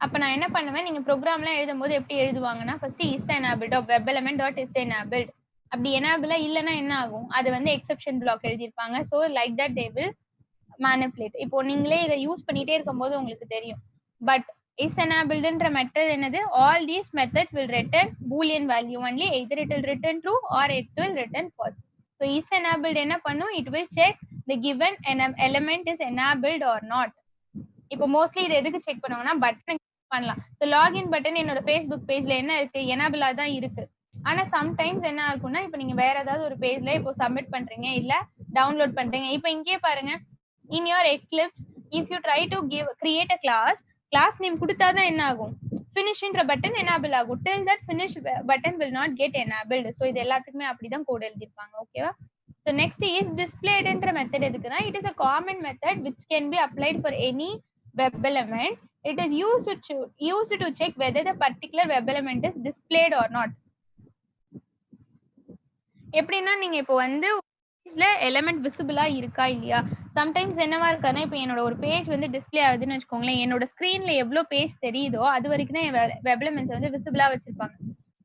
அப்ப நான் என்ன பண்ணுவேன், நீங்க ப்ரோக்ராம்லாம் எழுதும்போது எப்படி எழுதுவாங்கன்னா, first is enabled of web element dot is enabled. அப்படி enable இல்லைன்னா என்ன ஆகும், அது வந்து எக்ஸெப்ஷன் பிளாக் எழுதியிருப்பாங்க. So like that they will manipulate. இப்போ நீங்களே இதை யூஸ் பண்ணிட்டே இருக்கும்போது உங்களுக்கு தெரியும். பட் is enabledன்ற மெத்தட் என்னது, all these methods will return boolean value only, either it will return true or it will return false. So is enabled என்ன பண்ணும், it will check the given element is enabled or not. இப்போ mostly இது எதுக்கு check பண்ணுவாங்கன்னா button பண்ணலாம். So login button என்னோட Facebook பேஜ்ல என்ன இருக்கு, எனபிளா தான் இருக்கு. ஆனா சம்டைம்ஸ் என்ன இருக்கும்னா, இப்போ நீங்க வேற ஏதாவது ஒரு பேஜ்ல இப்போ சப்மிட் பண்றீங்க இல்ல டவுன்லோட் பண்றீங்க, இப்போ இங்கே பாருங்க, in your Eclipse if you try to create a class name கொடுத்தாதான் என்ன ஆகும், ஃபினிஷ்ன்ற பட்டன் எனேபிள் ஆகும். till that finish button will not get enabled. So இது எல்லாத்துக்குமே அப்படிதான் கோட் எழுதிருப்பாங்க. ஓகேவா? So next is displayedன்ற மெத்தட் எதுக்குன்னா, it is a common method which can be applied for any web element. It is used to check whether the particular web element is displayed or not. எப்படின்னா நீங்க இப்போ வந்து பேஜ்ல element விசிபிளா இருக்கா இல்லையா, sometimes என்னவா இருக்காதுன்னா, இப்போ என்னோட ஒரு பேஜ் வந்து டிஸ்பிளே ஆகுதுன்னு வச்சுக்கோங்களேன், என்னோட ஸ்கிரீன்ல எவ்வளவு பேஜ் தெரியுதோ அது வரைக்கும் தான் வெப் எலிமெண்ட்ஸ் வந்து விசிபிளா வச்சிருப்பாங்க.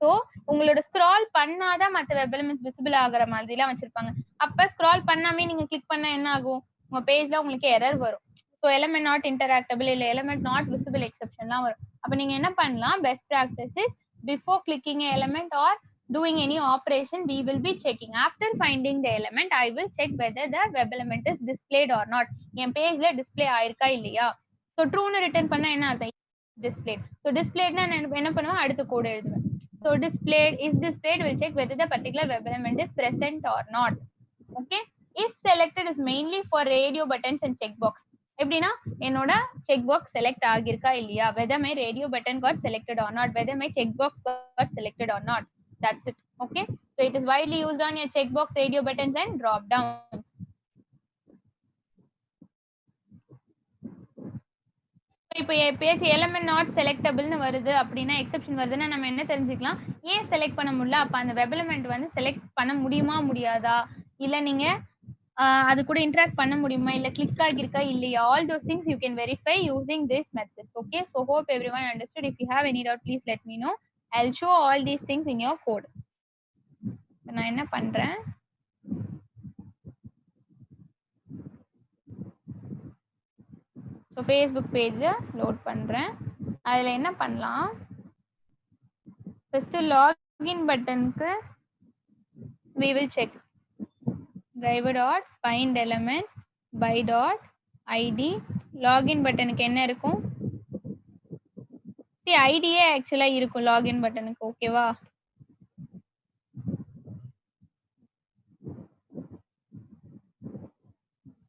ஸோ உங்களோட ஸ்க்ரால் பண்ணாதான் மற்ற வெப் எலிமெண்ட்ஸ் விசிபிள் ஆகுற மாதிரி எல்லாம் வச்சிருப்பாங்க. அப்ப ஸ்க்ரால் பண்ணாமே நீங்க கிளிக் பண்ணா என்ன ஆகும், உங்க பேஜ்ல உங்களுக்கு எரர் வரும். ஸோ எலிமெண்ட் நாட் இன்டராக்டபிள் இல்ல எலிமெண்ட் நாட் விசிபிள் எக்ஸெப்ஷன்லாம் வரும். அப்ப நீங்க என்ன பண்ணலாம், best practice is before clicking element or doing any operation, we will be checking. After finding the element, I will check whether the web element is displayed or not. என் பேஜ்ல display ஆயிருக்கா இல்லையா. So ட்ரூன்னு return பண்ணா என்ன அர்த்தம், displayed. So displayedனா என்ன பண்ணுவேன், அடுத்த code எழுதுவேன். So displayed will check whether the particular web element is present or not. Okay. Is selected is mainly for radio buttons and checkbox. எப்படின்னா என்னோட செக் பாக்ஸ் செலக்ட் ஆகியிருக்கா இல்லையா, whether my radio button got selected or not, whether my check box got selected or not. That's it. Okay, so it is widely used on your check box, radio buttons and drop downs. இப்போ எப்பயாச்சும் element not செலக்டபிள்னு வருது அப்படின்னா, exception வருதுன்னா நம்ம என்ன தெரிஞ்சுக்கலாம், ஏன் select பண்ண முடியல, அப்போ அந்த வெப் எலமெண்ட் வந்து செலக்ட் பண்ண முடியுமா முடியாதா, இல்லை நீங்க அது கூட இன்டராக்ட் பண்ண முடியுமா, இல்லை கிளிக் ஆகியிருக்கா இல்லையா, all those things you can verify using this methods. Okay, so hope everyone understood. If you have any doubt please let me know. I will show all these things in your code. நான் என்ன பண்றேன், so Facebook பேஜை load பண்ணுறேன். அதில் என்ன பண்ணலாம், first login பட்டனுக்கு we will check driver dot find element by dot id. Login பட்டனுக்கு என்ன இருக்கும், ஐடியே ஆக்சுவலா இருக்கும் லாகின் பட்டனுக்கு. ஓகேவா,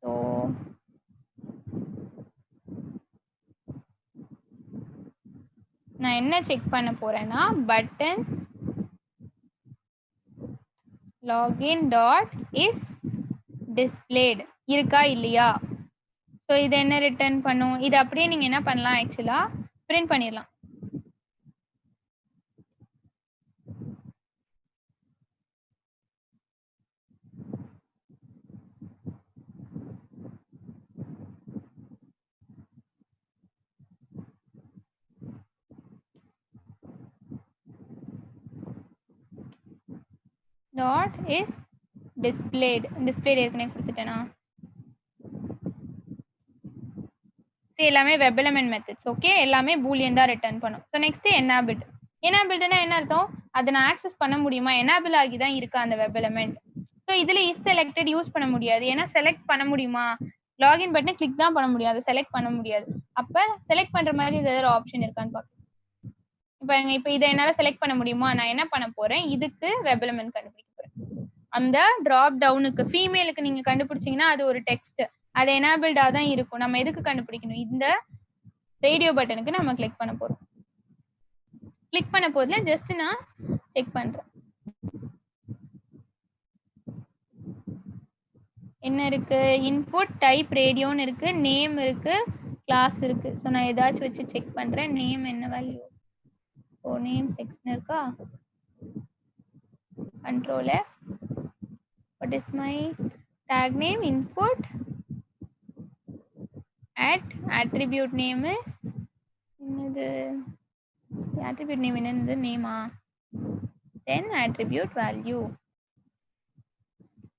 ஸோ நான் என்ன செக் பண்ண போறேன்னா, button login dot is displayed இருக்கா இல்லையா. ஸோ இது என்ன ரிட்டர்ன் பண்ணும், இது அப்படியே நீங்க என்ன பண்ணலாம், ஆக்சுவலா பிரிண்ட் பண்ணிடலாம். dot is displayed ஏற்கனவே கொடுத்துட்டேனா, எல்லாமே வெப் எலிமெண்ட் மெத்தட்ஸ். ஓகே, எல்லாமே பூலியன் தான் ரிட்டர்ன் பண்ணும். So next enabled. எனாபிள்ட்னா என்ன அர்த்தம், அதை நான் ஆக்சஸ் பண்ண முடியுமா, எனாபிள் ஆகி தான் இருக்கா அந்த வெப் எலிமெண்ட். ஸோ இதுல இஸ் செலக்டட் யூஸ் பண்ண முடியாது, ஏன்னா செலக்ட் பண்ண முடியுமா, லாகின் பட்டனை கிளிக் தான் பண்ண முடியாது, செலக்ட் பண்ண முடியாது. அப்ப செலக்ட் பண்ற மாதிரி ஏதாவது ஆப்ஷன் இருக்கான்னு பார்க்கலாம். இப்போ இதை என்னால செலக்ட் பண்ண முடியுமா, நான் என்ன பண்ண போறேன், இதுக்கு வெப் எலிமெண்ட் கண்டுபிடிக்க போறேன். அந்த டிராப் டவுனுக்கு ஃபீமேலுக்கு நீங்க கண்டுபிடிச்சீங்கன்னா அது ஒரு டெக்ஸ்ட், அது எனேபிள்டா தான் இருக்கும். நம்ம எதுக்கு கண்டுபிடிக்கணும், இந்த ரேடியோ பட்டனுக்கு நம்ம கிளிக் பண்ண போறோம். கிளிக் பண்ண போதுல ஜஸ்ட் நான் செக் பண்றேன் என்ன இருக்கு, இன்புட் டைப் ரேடியோன்னு இருக்கு, நேம் இருக்கு, கிளாஸ் இருக்கு. ஸோ நான் ஏதாச்சும் வச்சு செக் பண்றேன். நேம் என்ன வேல்யூ, ஓ நேம் செக்ஷன் இருக்கா, control F. What is my tag name, input at attribute name is என்னது, attribute name என்னது, நேமா, then attribute value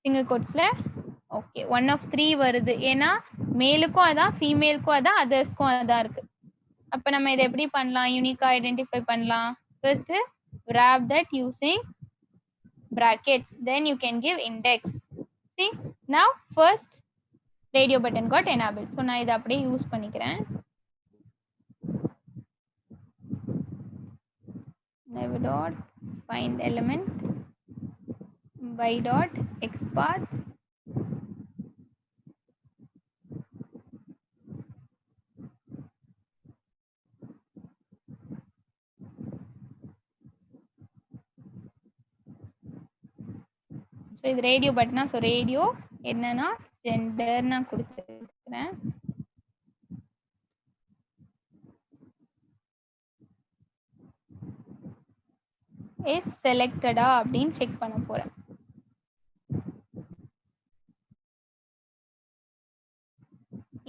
single quotesல. ஓகே, 1 of 3 வருது, ஏன்னா மேலுக்கும் அதான் ஃபீமேலுக்கும் அதான் அதர்ஸ்க்கும் அதான் இருக்கு. அப்ப நம்ம இதை எப்படி பண்ணலாம், யூனிக்கா ஐடென்டிஃபை பண்ணலாம். First wrap that using brackets, then you can give index. See, now first radio button got enabled. So நான் இதை அப்படியே யூஸ் பண்ணிக்கிறேன். driver dot find element by dot xpath so இது ரேடியோ பட்டனா. ஸோ ரேடியோ என்னன்னா gender நான் கொடுத்துருக்கிறேன். Is செலக்டடா அப்படின்னு check பண்ண போறேன்.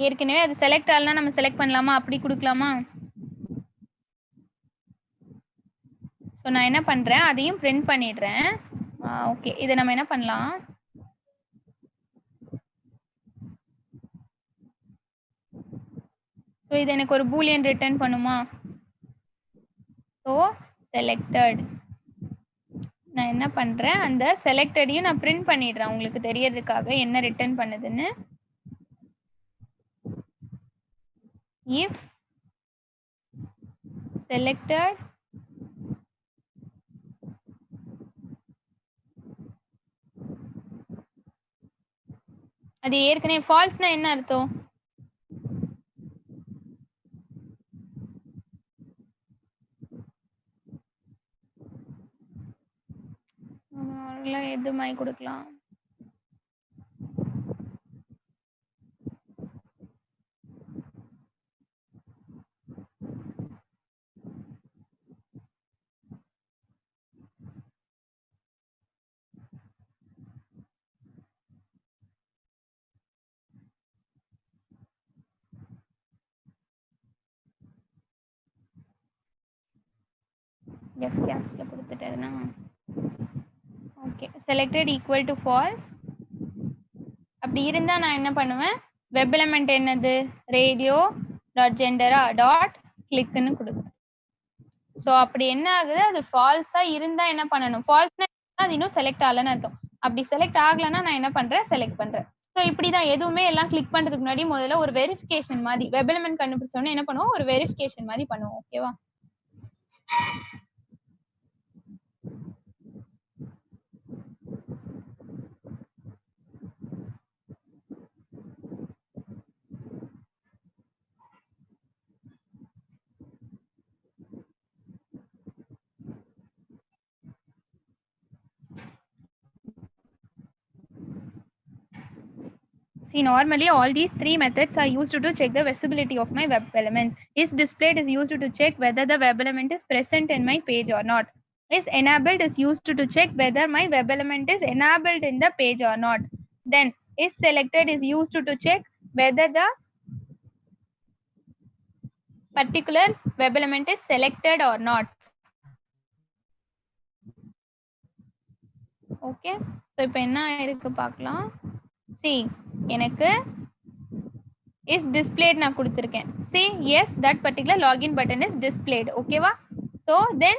ஏற்கனவே அது செலக்ட் ஆகலனா நம்ம செலக்ட் பண்ணலாமா, அப்படி கொடுக்கலாமா. ஸோ நான் என்ன பண்றேன், அதையும் பிரிண்ட் பண்ணிடுறேன். ஓகே, இதை நம்ம என்ன பண்ணலாம், ஸோ இது எனக்கு ஒரு பூலியன் ரிட்டர்ன் பண்ணுமா. ஸோ செலக்டட், நான் என்ன பண்றேன், அந்த செலக்டடையும் நான் பிரிண்ட் பண்ணிடுறேன் உங்களுக்கு தெரியறதுக்காக என்ன ரிட்டர்ன் பண்ணுதுன்னு. if selected அது ஏற்கனவே ஃபால்ஸ்னா என்ன அர்த்தம், மாதிரி கொடுக்கலாம். எஃப் கேப்ஸ்ல கொடுத்துட்டேன்னா okay. Selected equal to false. அப்படி இருந்தால் நான் என்ன பண்ணுவேன், வெப் எலமெண்ட் என்னது, ரேடியோ டாட் ஜெண்டரா டாட் கிளிக்னு கொடுப்பேன். ஸோ அப்படி என்ன ஆகுது, அது ஃபால்ஸாக இருந்தால் என்ன பண்ணணும், ஃபால்ஸ்னா அது இன்னும் செலக்ட் ஆகலன்னு அர்த்தம். அப்படி செலக்ட் ஆகலைன்னா நான் என்ன பண்ணுறேன், செலக்ட் பண்ணுறேன். ஸோ இப்படி தான் எதுவுமே எல்லாம் கிளிக் பண்ணுறதுக்கு முன்னாடி முதல்ல ஒரு வெரிஃபிகேஷன் மாதிரி, வெப் எலமெண்ட் கண்டுபிடிச்சோன்னே என்ன பண்ணுவோம், ஒரு வெரிஃபிகேஷன் மாதிரி பண்ணுவோம். ஓகேவா? See, normally all these three methods are used to check the visibility of my web elements. Is displayed is used to check whether the web element is present in my page or not. Is enabled is used to check whether my web element is enabled in the page or not. Then is selected is used to check whether the particular web element is selected or not. Okay, so இப்போ என்ன இருக்கு பார்க்கலாம். See, எனக்கு is displayed நான் கொடுத்திருக்கேன். See, yes, that particular login button is displayed. ஓகேவா? So then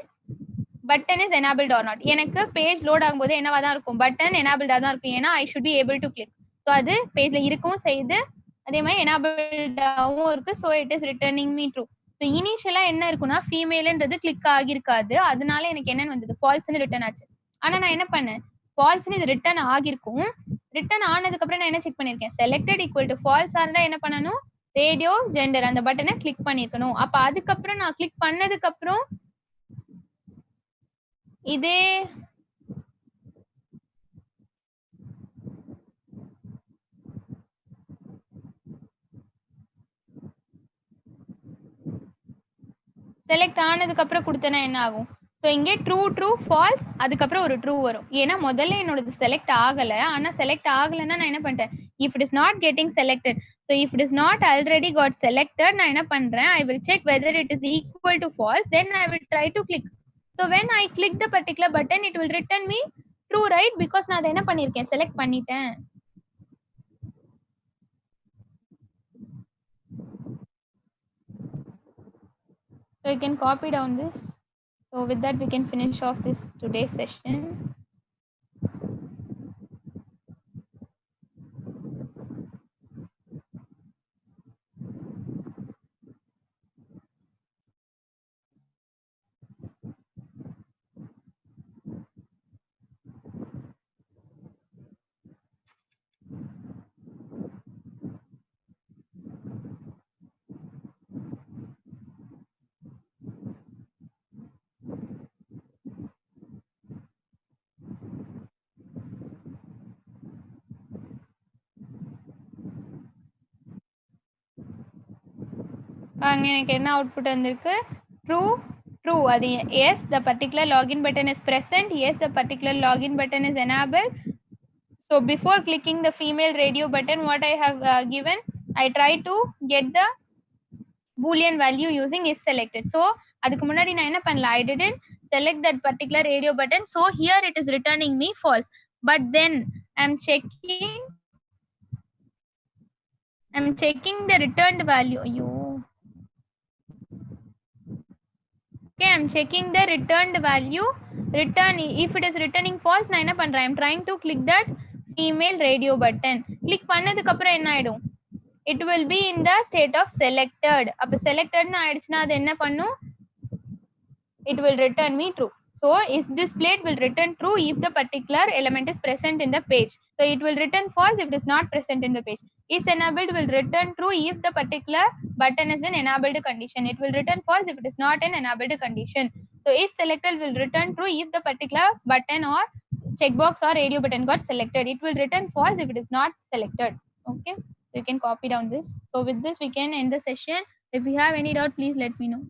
button is enabled or not. எனக்கு page load ஆகும்போது என்னவா தான் இருக்கும், பட்டன் enabled தான் இருக்கும். ஏன்னா I should be able to click. So அது பேஜ்ல இருக்கவும் செய்யுது, அதே மாதிரி enabled ஆகவும் இருக்கு. So it is returning me true. So இனிஷியலா என்ன இருக்குன்னா ஃபீமேல்ன்றது கிளிக் ஆகிருக்காது, அதனால எனக்கு என்னன்னு வந்தது, ஃபால்ஸ்னு ரிட்டர்ன் ஆச்சு. ஆனா நான் என்ன பண்ணேன், ஃபால்ஸ்னு இது ரிட்டர்ன் ஆகிருக்கும். ரிட்டர்ன் ஆனதுக்கு அப்புறம் நான் என்ன செக் பண்ணிருக்கேன், செலக்டட் ஈக்குவல் டு ஃபால்ஸா இருந்தா என்ன பண்ணணும், ரேடியோ ஜெண்டர் அந்த பட்டனை கிளிக் பண்ணிருக்கணும். அப்ப அதுக்கப்புறம் நான் கிளிக் பண்ணதுக்கு அப்புறம் இதே செலக்ட் ஆனதுக்கு அப்புறம் கொடுத்தனா என்ன ஆகும், ஸோ இங்கே ட்ரூ ட்ரூ ஃபால்ஸ் அதுக்கப்புறம் ஒரு ட்ரூ வரும். ஏன்னா முதல்ல என்னோடது செலக்ட் ஆகலை, ஆனால் செலக்ட் ஆகலைன்னா நான் என்ன பண்ணிட்டேன், if it is not getting selected, so if it is not already got selected, நான் என்ன பண்ணுறேன், I will check whether it is equal to false, then I will try to click. So when I click the particular button it will return me true, right, because நான் அதை என்ன பண்ணியிருக்கேன், select பண்ணிட்டேன். So you can copy down this. So with that we can finish off this today's session. அங்கே எனக்கு என்ன output வந்திருக்கு, true true, அது is the particular login button is present, yes the particular login button is enabled. So before clicking the female radio button, what I have given, I try to get the boolean value using is selected. So அதுக்கு முன்னாடி நான் என்ன பண்ணல, I didn't select that particular radio button, so here it is returning me false. But then I'm checking the returned value. Okay, I'm checking the returned value. Return, if it is returning false, நான் என்ன பண்றேன், I'm trying to click that female radio button. Click பண்ணதுக்கு அப்புறம் என்ன ஆயிடும், it will be in the state of selected. அப்ப selected னு ஆயிடுச்சுனா அது என்ன பண்ணும், it will return me true. So is displayed will return true if the particular element is present in the page. So it will return false if it is not present in the page. Is enabled will return true if the particular button is in enabled condition. It will return false if it is not in enabled condition. So is selected will return true if the particular button or checkbox or radio button got selected. It will return false if it is not selected. Okay, so you can copy down this. So with this, we can end the session. If you have any doubt, please let me know.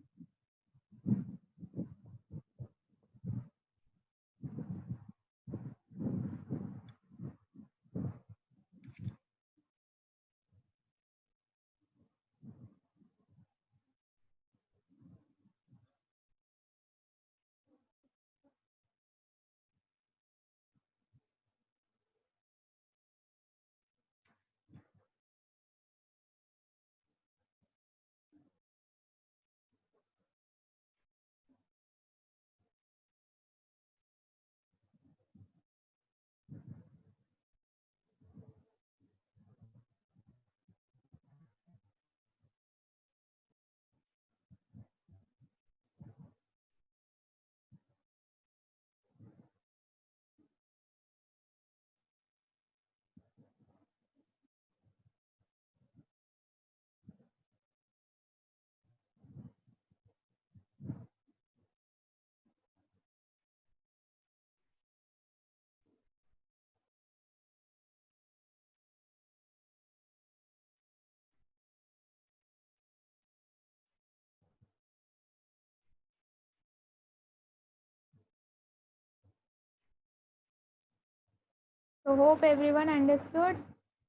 So hope everyone understood,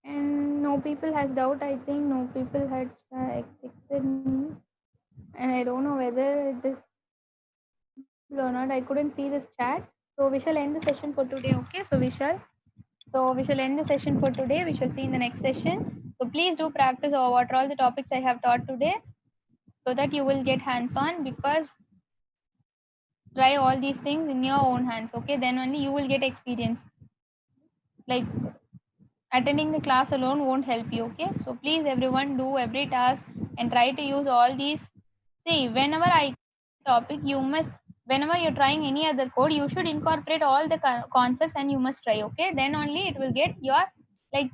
and no people has doubt. I think no people had accepted me, and I don't know whether this or not. I couldn't see this chat. So we shall end the session for today. Okay, so we shall end the session for today. We shall see in the next session. So please do practice or what are all the topics I have taught today, so that you will get hands on. Because try all these things in your own hands. Okay, then only you will get experience. Like attending the class alone won't help you. Okay, so please everyone do every task and try to use all these. See, whenever I topic, you must, whenever you're trying any other code, you should incorporate all the concepts and you must try. Okay, then only it will get your, like,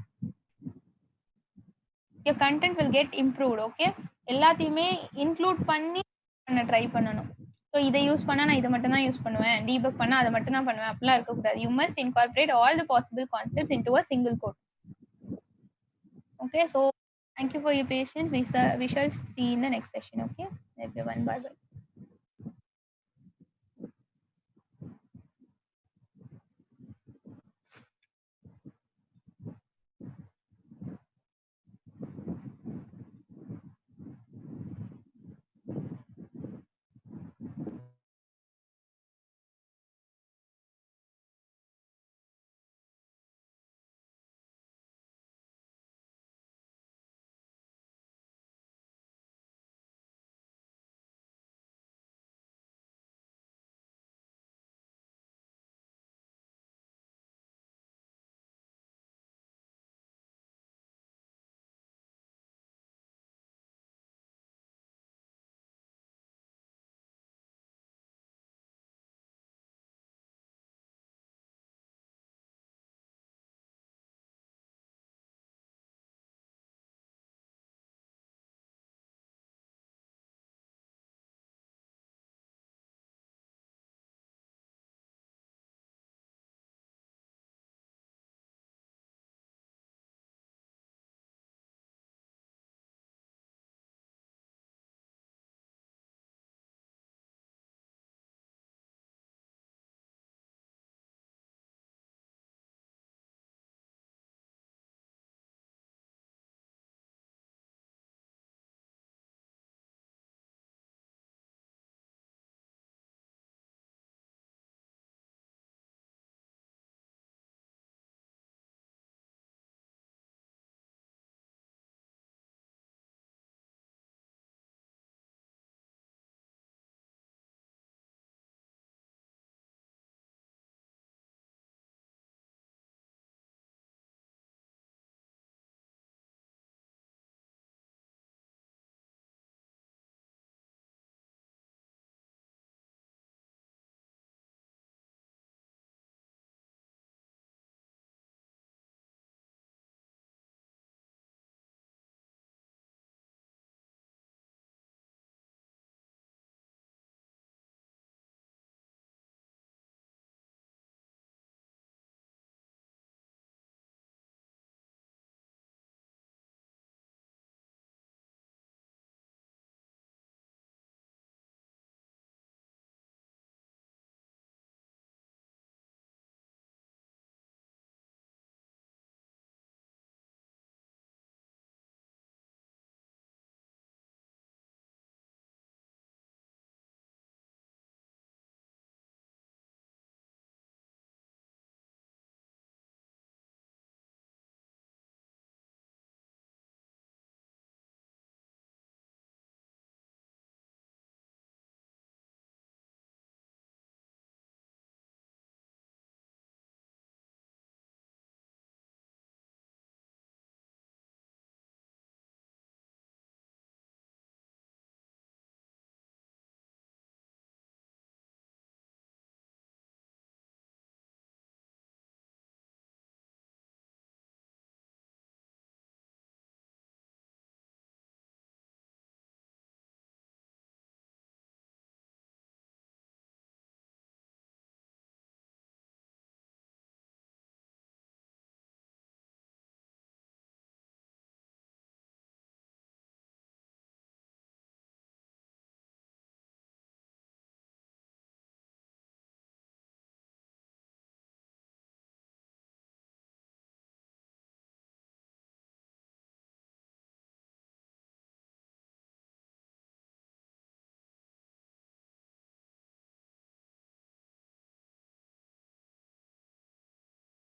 your content will get improved. Okay, எல்லாத்தையுமே include பண்ணி பண்ண try பண்ணணும். So இதை use பண்ணா நான் இதை மட்டும் தான் யூஸ் பண்ணுவேன், டீபக் பண்ணா அதை மட்டும் தான் பண்ணுவேன், அப்படிலாம் இருக்கக்கூடாது. You must incorporate all the possible concepts into a single code. Okay, so thank you for your patience. We shall see in the next session. Okay, everyone, bye bye.